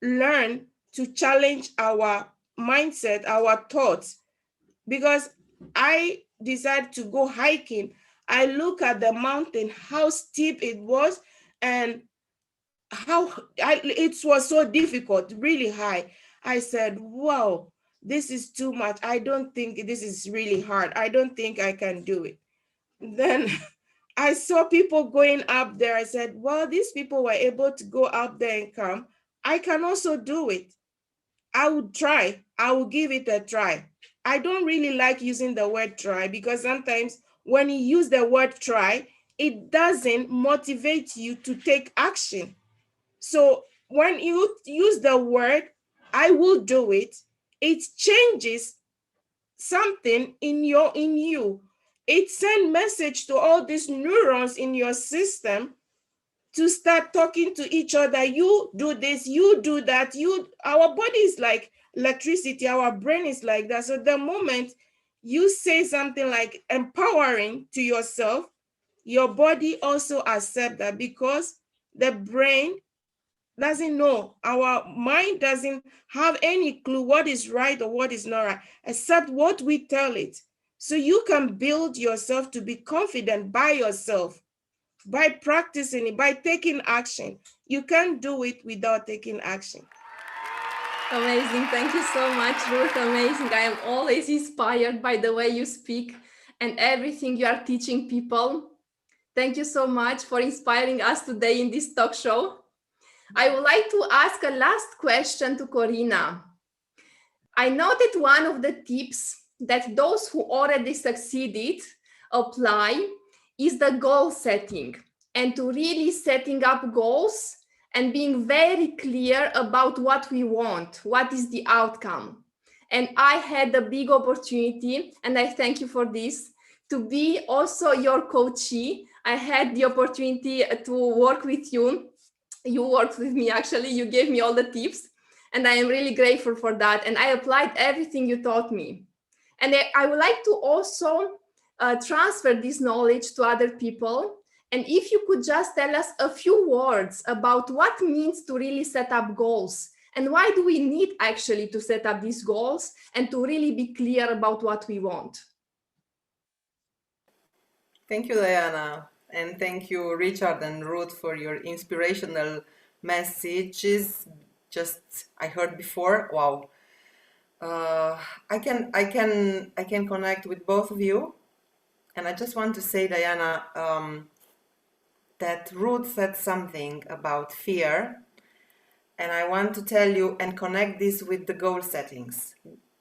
learn to challenge our mindset, our thoughts. Because I decided to go hiking, I look at the mountain, how steep it was, and it was so difficult, really high. I said, wow, this is too much. I don't think this is really hard. I don't think I can do it. Then I saw people going up there. I said, well, these people were able to go up there and come. I can also do it. I would try. I will give it a try. I don't really like using the word try, because sometimes when you use the word try, it doesn't motivate you to take action. So when you use the word, I will do it, it changes something in you. It sends message to all these neurons in your system to start talking to each other. You do this, you do that. Our body is like electricity, our brain is like that. So the moment you say something like empowering to yourself, your body also accepts that, because the brain doesn't know. Our mind doesn't have any clue what is right or what is not right, except what we tell it. So you can build yourself to be confident by yourself, by practicing it, by taking action. You can't do it without taking action.
Amazing. Thank you so much, Ruth. Amazing. I am always inspired by the way you speak and everything you are teaching people. Thank you so much for inspiring us today in this talk show. I would like to ask a last question to Corina. I know that one of the tips that those who already succeeded apply is the goal setting, and to really setting up goals and being very clear about what we want, what is the outcome. And I had a big opportunity, and I thank you for this, to be also your coachee. I had the opportunity to work with you. You worked with me, actually. You gave me all the tips, and I am really grateful for that. And I applied everything you taught me. And I would like to also transfer this knowledge to other people. And if you could just tell us a few words about what it means to really set up goals, and why do we need actually to set up these goals and to really be clear about what we want.
Thank you, Diana. And thank you, Richard and Ruth, for your inspirational messages. Just I heard before. Wow. I can connect with both of you. And I just want to say, Diana, that Ruth said something about fear, and I want to tell you and connect this with the goal settings.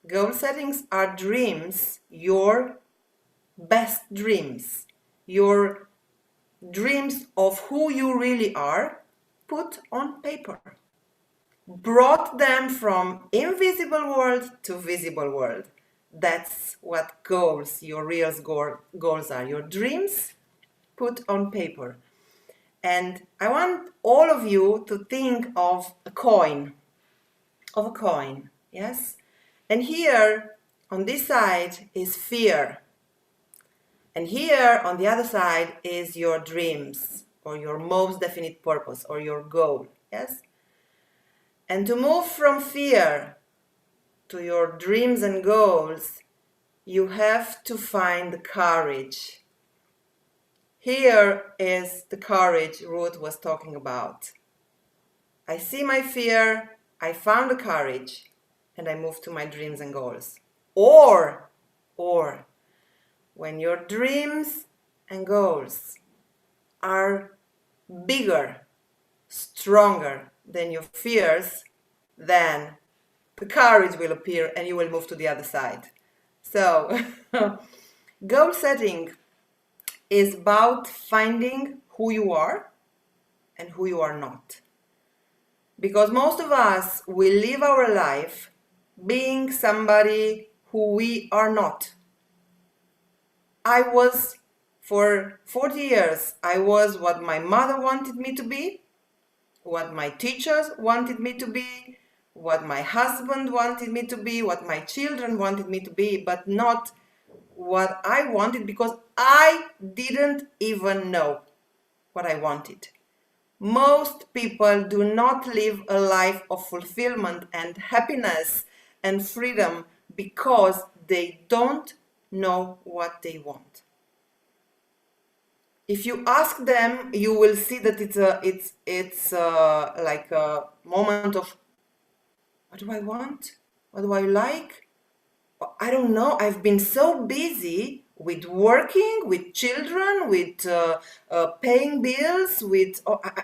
Goal settings are dreams, your best dreams, your dreams of who you really are, put on paper. Brought them from invisible world to visible world. That's what goals, your real goals are, your dreams put on paper. And I want all of you to think of a coin, yes? And here on this side is fear. And here on the other side is your dreams, or your most definite purpose, or your goal, yes? And to move from fear to your dreams and goals, you have to find the courage. Here is the courage Ruth was talking about. I see my fear, I found the courage, and I move to my dreams and goals. Or, when your dreams and goals are bigger, stronger than your fears, then the courage will appear and you will move to the other side. So, goal setting is about finding who you are and who you are not. Because most of us will live our life being somebody who we are not. I was, for 40 years, I was what my mother wanted me to be, what my teachers wanted me to be, what my husband wanted me to be, what my children wanted me to be, but not what I wanted, because I didn't even know what I wanted. Most people do not live a life of fulfillment and happiness and freedom because they don't know what they want. If you ask them, you will see that it's like a moment of, what do I want? What do I like? I don't know. I've been so busy with working, with children, with paying bills,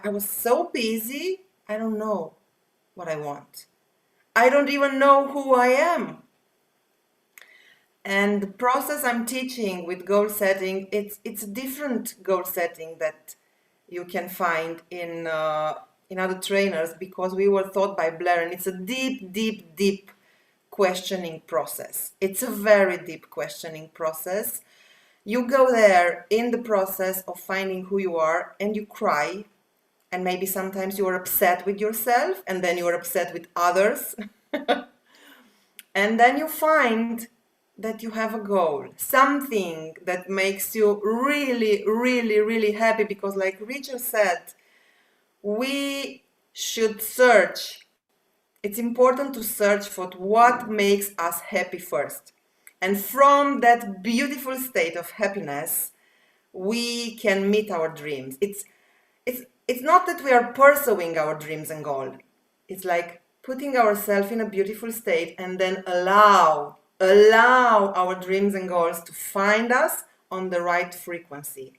I was so busy. I don't know what I want. I don't even know who I am. And the process I'm teaching with goal setting, it's a different goal setting that you can find in other trainers, because we were taught by Blair, and it's a deep questioning process. It's a very deep questioning process. You go there in the process of finding who you are, and you cry, and maybe sometimes you are upset with yourself, and then you are upset with others. And then you find that you have a goal, something that makes you really happy, because like Richard said, we should search. It's important to search for what makes us happy first. And from that beautiful state of happiness, we can meet our dreams. It's not that we are pursuing our dreams and goals. It's like putting ourselves in a beautiful state and then allow our dreams and goals to find us on the right frequency.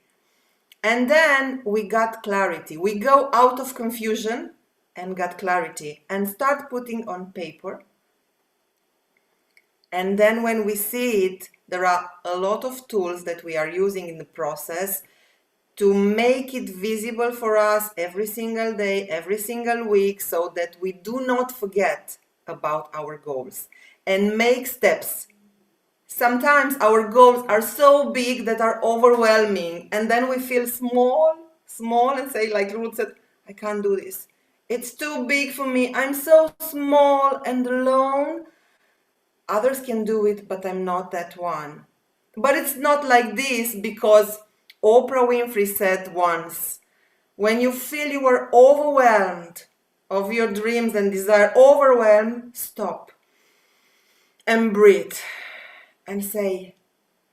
And then we got clarity. We go out of confusion and got clarity and start putting on paper. And then when we see it, there are a lot of tools that we are using in the process to make it visible for us every single day, every single week, so that we do not forget about our goals and make steps. Sometimes our goals are so big that are overwhelming, and then we feel small, and say, like Ruth said, I can't do this. It's too big for me. I'm so small and alone. Others can do it, but I'm not that one. But it's not like this, because Oprah Winfrey said once, when you feel you are overwhelmed of your dreams and desire, overwhelmed, stop and breathe and say,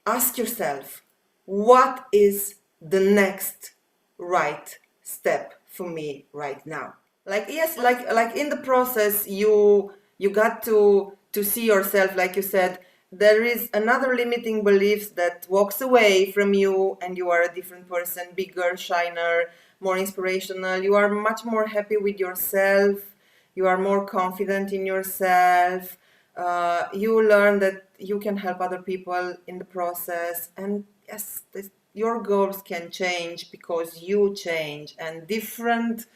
ask yourself, what is the next right step for me right now? Like, yes, like in the process, you got to see yourself, like you said, there is another limiting belief that walks away from you, and you are a different person, bigger, shiner, more inspirational. You are much more happy with yourself. You are more confident in yourself. You learn that you can help other people in the process. And yes, your goals can change because you change, and different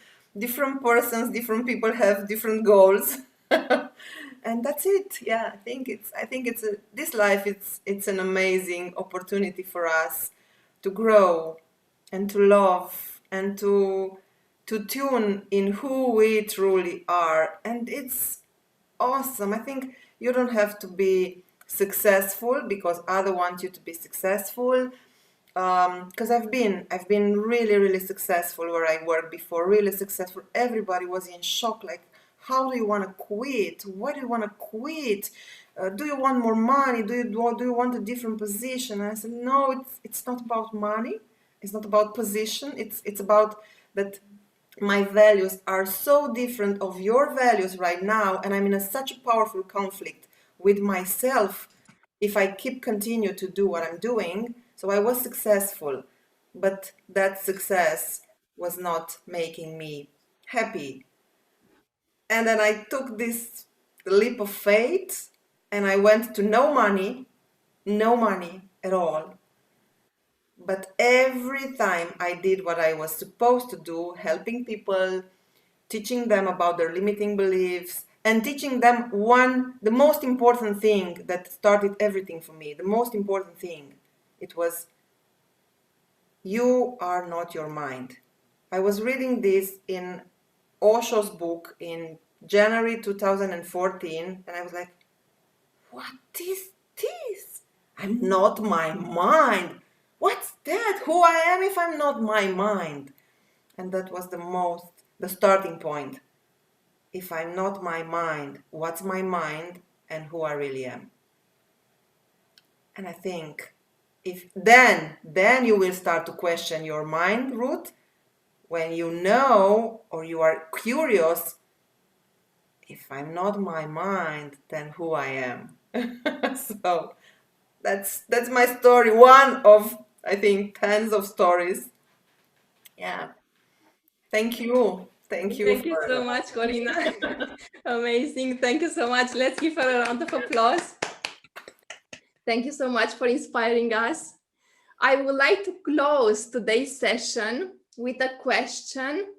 persons, different people have different goals. And that's it. Yeah, I think it's this life, it's an amazing opportunity for us to grow and to love and to tune in who we truly are. And it's awesome. I think you don't have to be successful because others want you to be successful. Because I've been really successful where I worked before, really successful. Everybody was in shock, like, how do you want to quit? Why do you want to quit? Do you want more money? Do you want a different position? And I said, no, it's not about money. It's not about position. It's about that my values are so different of your values right now, and I'm in such a powerful conflict with myself if I continue to do what I'm doing. So I was successful, but that success was not making me happy. And then I took this leap of faith, and I went to no money at all. But every time I did what I was supposed to do, helping people, teaching them about their limiting beliefs, and teaching them the most important thing that started everything for me, the most important thing, it was, you are not your mind. I was reading this in Osho's book in January 2014, and I was like, what is this? I'm not my mind. What's that? Who I am if I'm not my mind? And that was the starting point. If I'm not my mind, what's my mind and who I really am? And I think then you will start to question your mind, Ruth, when you know, or you are curious, if I'm not my mind, then who I am. So that's my story. One of, I think, tens of stories. Yeah. Thank you. Thank you.
Thank you so much, Corina. Amazing. Thank you so much. Let's give her a round of applause. Thank you so much for inspiring us. I would like to close today's session with a question.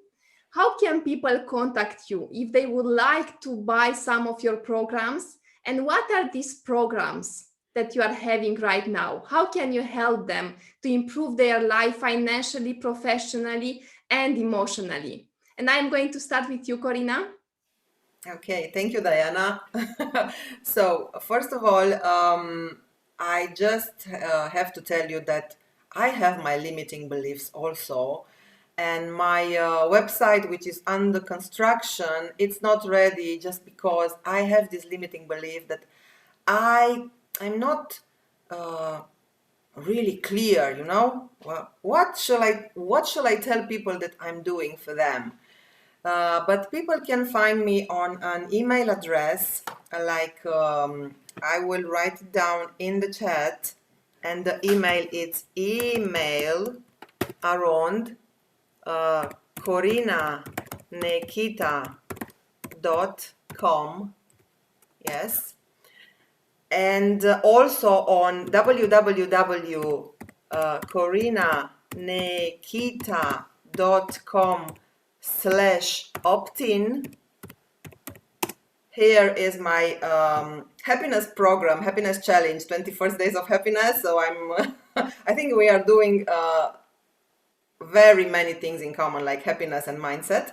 How can people contact you if they would like to buy some of your programs? And what are these programs that you are having right now? How can you help them to improve their life financially, professionally, and emotionally? And I'm going to start with you, Corina.
Okay, thank you, Diana. So, first of all, I just have to tell you that I have my limiting beliefs also. And my website, which is under construction, it's not ready just because I have this limiting belief that I'm not really clear, you know. Well, what shall I tell people that I'm doing for them? But people can find me on an email address, I will write it down in the chat, and the email is email around corinanechita.com. Yes. And also on www.corinanechita.com/opt-in. Here is my happiness program, happiness challenge, 21st days of happiness. So I think we are doing very many things in common, like happiness and mindset.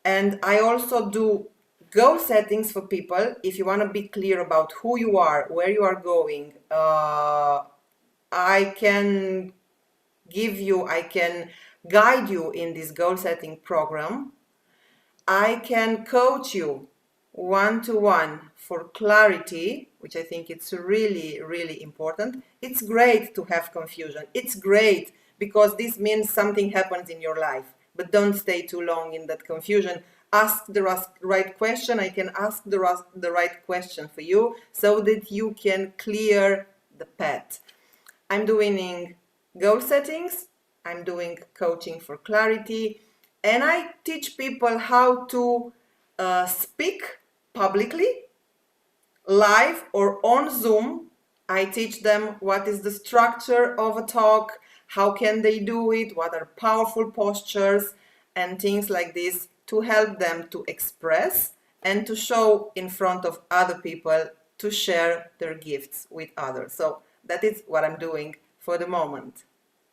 And I also do goal settings for people. If you want to be clear about who you are, where you are going, I can guide you in this goal setting program. I can coach you one-to-one for clarity, which I think it's really, really important. It's great to have confusion. It's great because this means something happens in your life, but don't stay too long in that confusion. Ask the right question. I can ask the right question for you so that you can clear the path. I'm doing goal settings. I'm doing coaching for clarity. And I teach people how to speak publicly, live or on Zoom. I teach them what is the structure of a talk, how can they do it, what are powerful postures and things like this to help them to express and to show in front of other people, to share their gifts with others. So that is what I'm doing for the moment.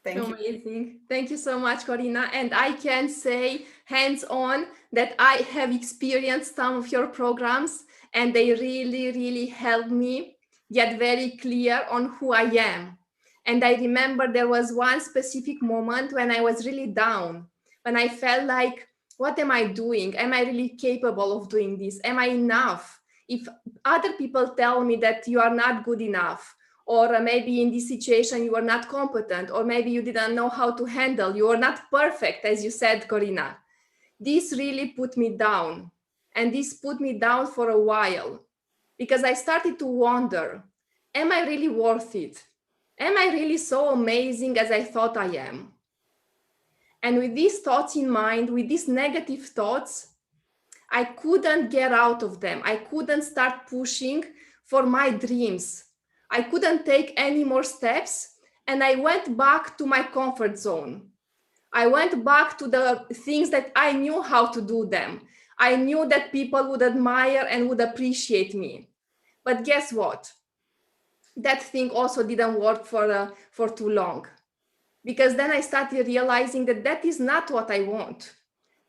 Thank you.
Amazing. Thank you so much, Corina. And I can say hands-on that I have experienced some of your programs and they really, really helped me get very clear on who I am. And I remember there was one specific moment when I was really down, when I felt like, what am I doing? Am I really capable of doing this? Am I enough? If other people tell me that you are not good enough, or maybe in this situation you are not competent, or maybe you didn't know how to handle, you are not perfect, as you said, Corina. This really put me down. And this put me down for a while because I started to wonder, am I really worth it? Am I really so amazing as I thought I am? And with these thoughts in mind, with these negative thoughts, I couldn't get out of them. I couldn't start pushing for my dreams. I couldn't take any more steps, and I went back to my comfort zone. I went back to the things that I knew how to do them. I knew that people would admire and would appreciate me. But guess what? That thing also didn't work for too long. Because then I started realizing that that is not what I want.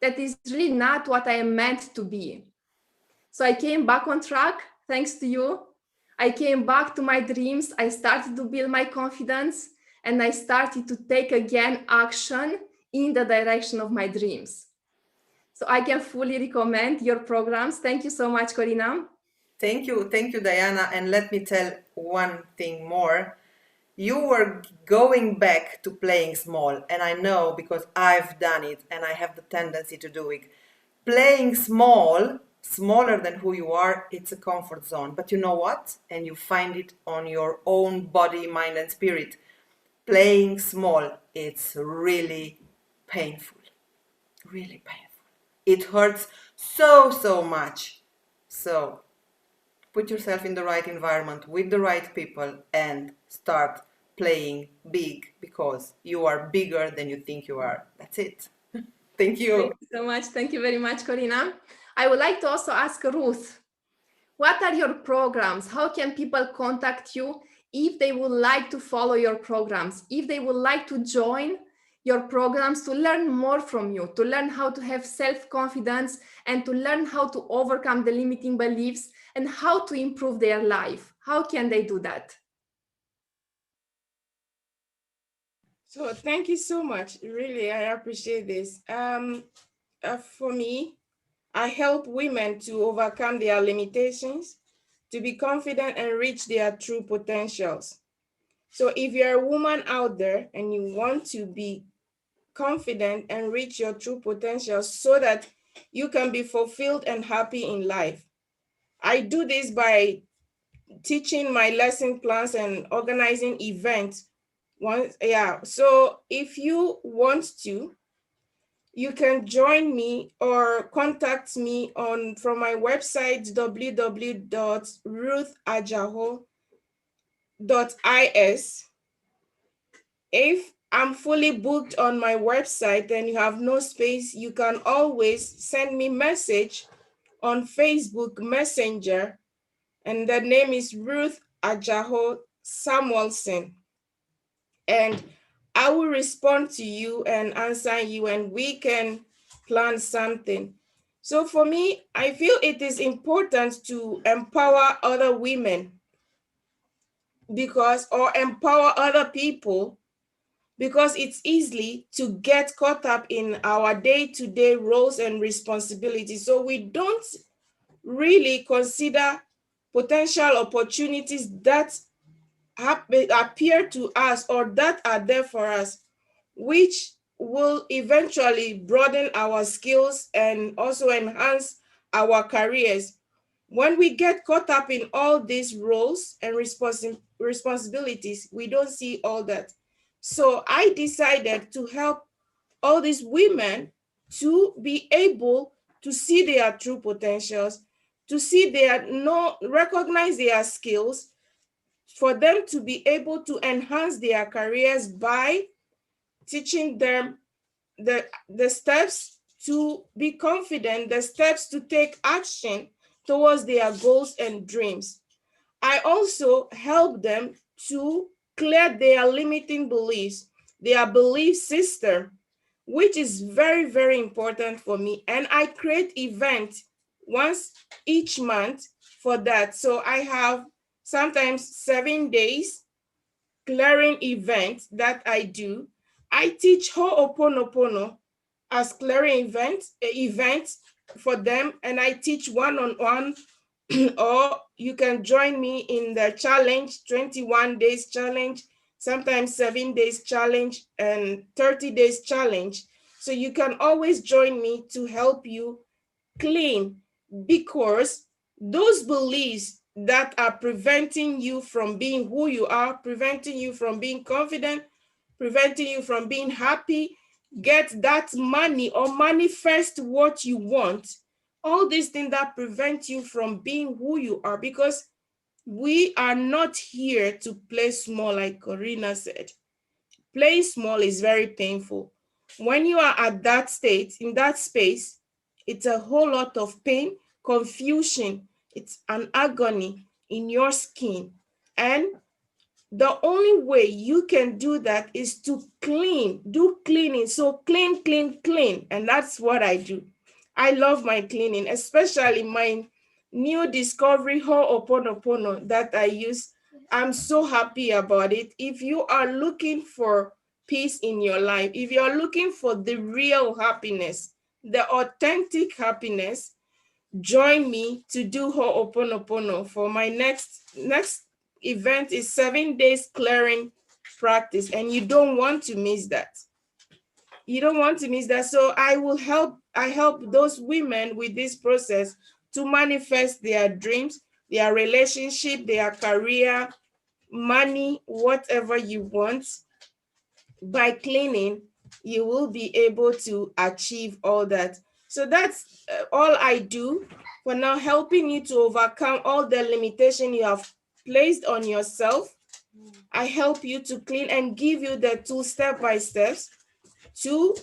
That is really not what I am meant to be. So I came back on track, thanks to you. I came back to my dreams. I started to build my confidence, and I started to take again action in the direction of my dreams. So I can fully recommend your programs. Thank you so much, Corina.
Thank you, Diana. And let me tell one thing more. You were going back to playing small, and I know because I've done it and I have the tendency to do it. Playing small, smaller than who you are, it's a comfort zone. But you know what? And you find it on your own body, mind, and spirit. Playing small, it's really painful. Really painful. It hurts so much. So put yourself in the right environment with the right people and start playing big because you are bigger than you think you are. That's it. Thank you.
Thank you so much. Thank you very much, Corina. I would like to also ask Ruth, what are your programs? How can people contact you if they would like to follow your programs, if they would like to join your programs to learn more from you, to learn how to have self-confidence and to learn how to overcome the limiting beliefs and how to improve their life? How can they do that?
So thank you so much. Really, I appreciate this. For me, I help women to overcome their limitations, to be confident and reach their true potentials. So if you're a woman out there and you want to be confident and reach your true potential so that you can be fulfilled and happy in life, I do this by teaching my lesson plans and organizing events. So if you want to, you can join me or contact me from my website www.ruthadjaho.is. If I'm fully booked on my website and you have no space, you can always send me message on Facebook Messenger, and the name is Ruth Adjaho Samuelsson. And I will respond to you and answer you, and we can plan something. So for me, I feel it is important to empower other women or empower other people, because it's easy to get caught up in our day-to-day roles and responsibilities. So we don't really consider potential opportunities that appear to us or that are there for us, which will eventually broaden our skills and also enhance our careers. When we get caught up in all these roles and responsibilities, we don't see all that. So I decided to help all these women to be able to see their true potentials, to see recognize their skills, for them to be able to enhance their careers by teaching them the steps to be confident, the steps to take action towards their goals and dreams. I also help them to clear their limiting beliefs, their belief system, which is very, very important for me. And I create events once each month for that. So I have sometimes 7 days clearing event that I do. I teach Ho'oponopono as clearing event for them, and I teach one-on-one or you can join me in the challenge, 21 days challenge, sometimes 7 days challenge and 30 days challenge. So you can always join me to help you clean, because those beliefs that are preventing you from being who you are, preventing you from being confident, preventing you from being happy, get that money or manifest what you want, all these things that prevent you from being who you are, because we are not here to play small, like Corina said. Play small is very painful. When you are at that state, in that space, it's a whole lot of pain, confusion, it's an agony in your skin. And the only way you can do that is to do cleaning. So clean, clean, clean. And that's what I do. I love my cleaning, especially my new discovery Ho'oponopono that I use. I'm so happy about it. If you are looking for peace in your life, if you are looking for the real happiness, the authentic happiness, join me to do Ho'oponopono for my next event is 7 days clearing practice, and you don't want to miss that. You don't want to miss that. So I help those women with this process to manifest their dreams, their relationship, their career, money, whatever you want. By cleaning, you will be able to achieve all that. So that's all I do for now, helping you to overcome all the limitation you have placed on yourself. I help you to clean and give you the 2 step-by-steps to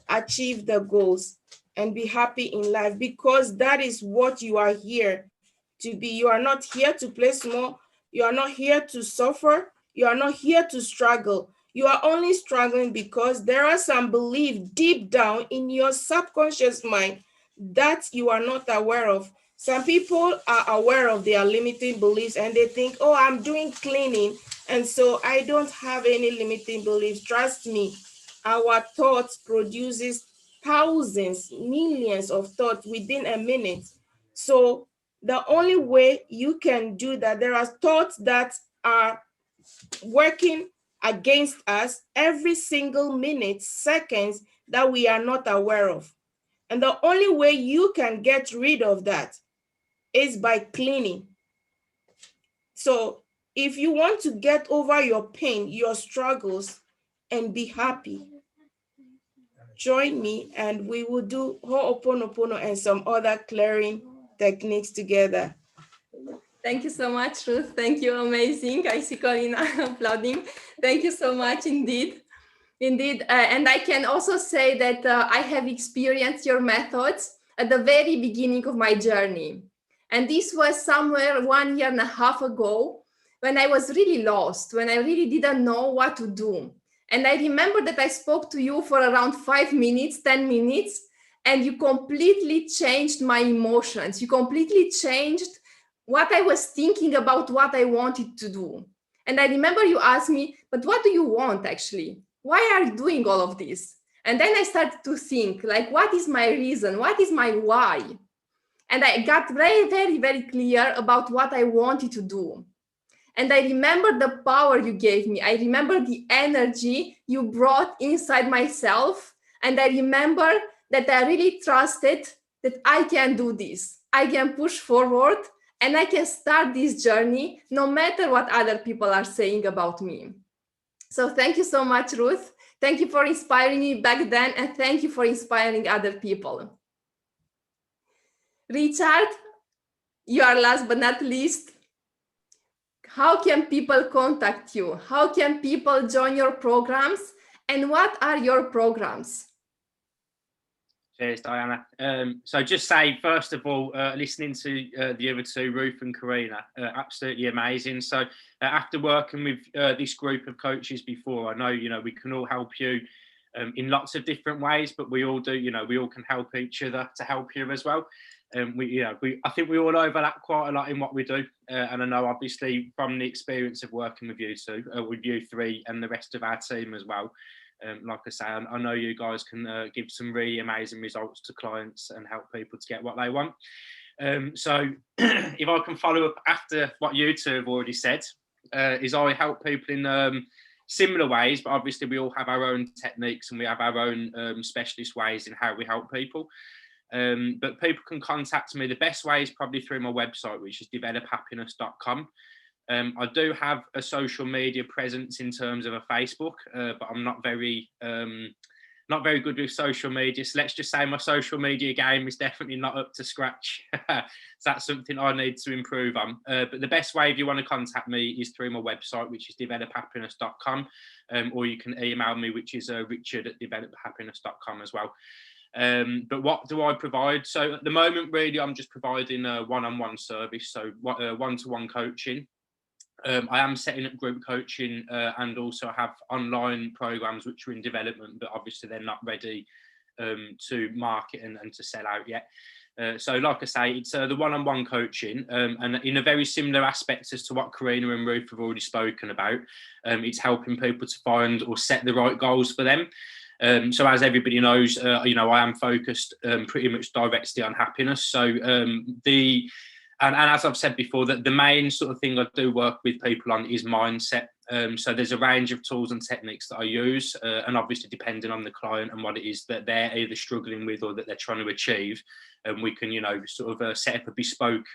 achieve the goals and be happy in life, because that is what you are here to be. You are not here to play small. You are not here to suffer. You are not here to struggle. You are only struggling because there are some beliefs deep down in your subconscious mind that you are not aware of. Some people are aware of their limiting beliefs and they think, oh, I'm doing cleaning, and so I don't have any limiting beliefs. Trust me, our thoughts produces thousands, millions of thoughts within a minute. So the only way you can do that, there are thoughts that are working against us every single minute, seconds, that we are not aware of. And the only way you can get rid of that is by cleaning. So if you want to get over your pain, your struggles, and be happy, join me and we will do Ho'oponopono and some other clearing techniques together.
Thank you so much, Ruth. Thank you. Amazing. I see Corina applauding. Thank you so much indeed. Indeed. And I can also say that I have experienced your methods at the very beginning of my journey. And this was somewhere 1.5 years ago when I was really lost, when I really didn't know what to do. And I remember that I spoke to you for around 5 minutes, 10 minutes, and you completely changed my emotions. You completely changed what I was thinking about what I wanted to do. And I remember you asked me, but what do you want actually? Why are you doing all of this? And then I started to think, like, what is my reason? What is my why? And I got very, very, very clear about what I wanted to do. And I remember the power you gave me. I remember the energy you brought inside myself. And I remember that I really trusted that I can do this. I can push forward and I can start this journey no matter what other people are saying about me. So thank you so much, Ruth. Thank you for inspiring me back then, and thank you for inspiring other people. Richard, you are last but not least. How can people contact you? How can people join your programs? And what are your programs?
Cheers, Diana. So just say, first of all, listening to the other two, Ruth and Corina, absolutely amazing. So after working with this group of coaches before, I know, we can all help you in lots of different ways, but we all do, we all can help each other to help you as well. I think we all overlap quite a lot in what we do. And I know, obviously, from the experience of working with you two, with you three and the rest of our team as well, like I say, I know you guys can give some really amazing results to clients and help people to get what they want. So if I can follow up after what you two have already said, is I help people in similar ways, but obviously we all have our own techniques and we have our own specialist ways in how we help people. But people can contact me. The best way is probably through my website, which is develophappiness.com. I do have a social media presence in terms of a Facebook, but I'm not very good with social media. So let's just say my social media game is definitely not up to scratch. So that's something I need to improve on. But the best way if you want to contact me is through my website, which is develophappiness.com, or you can email me, which is richard@develophappiness.com as well. But what do I provide? So at the moment, really, I'm just providing a one-on-one service, so one-to-one coaching. I am setting up group coaching and also I have online programs which are in development, but obviously they're not ready to market and to sell out yet. So like I say, it's the one-on-one coaching and in a very similar aspect as to what Corina and Ruth have already spoken about. It's helping people to find or set the right goals for them. So as everybody knows, I am focused pretty much directly on happiness. So And as I've said before, that the main sort of thing I do work with people on is mindset. So there's a range of tools and techniques that I use, and obviously depending on the client and what it is that they're either struggling with or that they're trying to achieve, and we can, sort of set up a bespoke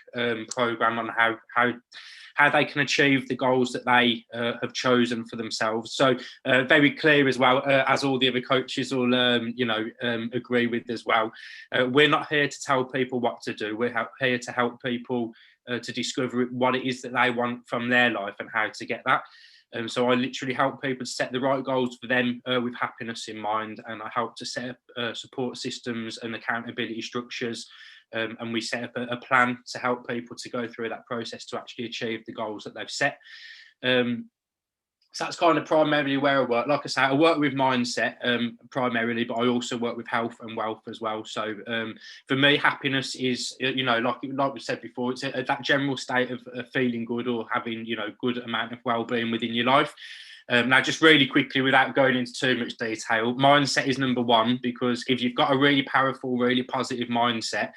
program on how they can achieve the goals that they have chosen for themselves. So very clear as well, as all the other coaches will, agree with as well. We're not here to tell people what to do. We're here to help people to discover what it is that they want from their life and how to get that. So I literally help people to set the right goals for them with happiness in mind, and I help to set up support systems and accountability structures. And we set up a plan to help people to go through that process to actually achieve the goals that they've set. So that's kind of primarily where I work. Like I say, I work with mindset primarily, but I also work with health and wealth as well. So for me, happiness is, you know, like we said before, it's that general state of feeling good or having, you know, good amount of well-being within your life. Now, just really quickly, without going into too much detail, mindset is number one, because if you've got a really powerful, really positive mindset,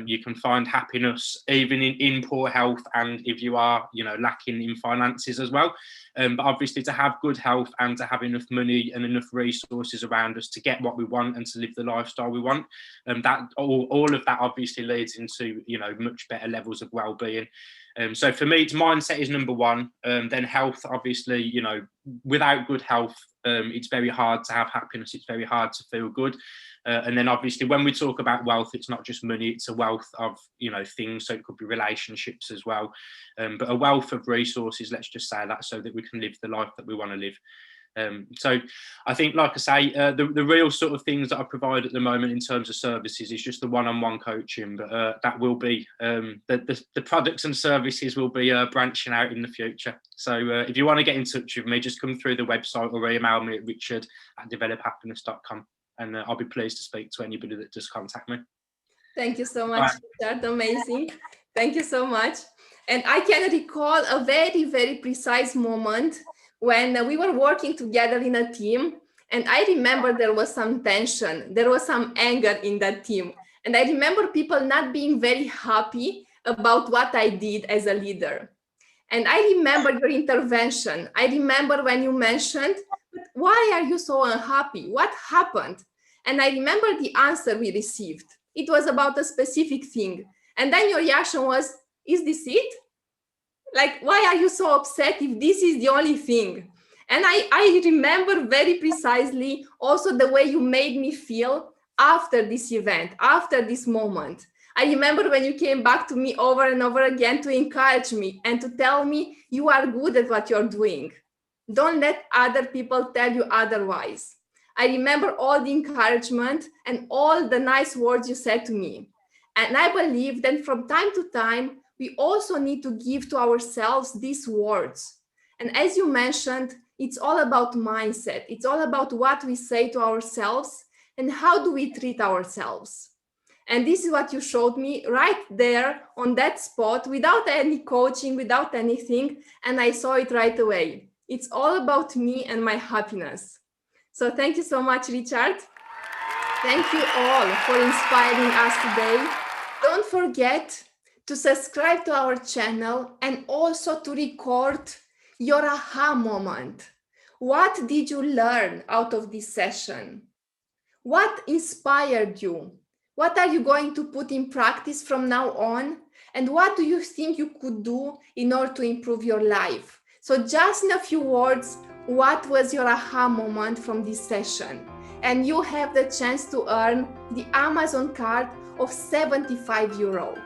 you can find happiness even in poor health, and if you are, you know, lacking in finances as well. But obviously, to have good health and to have enough money and enough resources around us to get what we want and to live the lifestyle we want, that all of that obviously leads into, you know, much better levels of well-being. So for me, mindset is number one. Then health, obviously, you know, without good health, it's very hard to have happiness. It's very hard to feel good. And then obviously when we talk about wealth, it's not just money, it's a wealth of, you know, things. So it could be relationships as well. But a wealth of resources, let's just say that, so that we can live the life that we want to live. So I think, like I say, the real sort of things that I provide at the moment in terms of services is just the one-on-one coaching, but that will be, the products and services will be branching out in the future. So if you want to get in touch with me, just come through the website or email me at richard@develophappiness.com, and I'll be pleased to speak to anybody that does contact me.
Thank you so much, Richard. Amazing. Thank you so much. And I can recall a very, very precise moment when we were working together in a team. And I remember there was some tension, there was some anger in that team. And I remember people not being very happy about what I did as a leader. And I remember your intervention. I remember when you mentioned, why are you so unhappy? What happened? And I remember the answer we received. It was about a specific thing. And then your reaction was, is this it? Like, why are you so upset if this is the only thing? And I remember very precisely also the way you made me feel after this event, after this moment. I remember when you came back to me over and over again to encourage me and to tell me you are good at what you're doing. Don't let other people tell you otherwise. I remember all the encouragement and all the nice words you said to me. And I believe that from time to time, we also need to give to ourselves these words. And as you mentioned, it's all about mindset. It's all about what we say to ourselves and how do we treat ourselves. And this is what you showed me right there on that spot without any coaching, without anything. And I saw it right away. It's all about me and my happiness. So thank you so much, Richard. Thank you all for inspiring us today. Don't forget to subscribe to our channel and also to record your aha moment. What did you learn out of this session? What inspired you? What are you going to put in practice from now on? And what do you think you could do in order to improve your life? So just in a few words, what was your aha moment from this session? And you have the chance to earn the Amazon card of €75.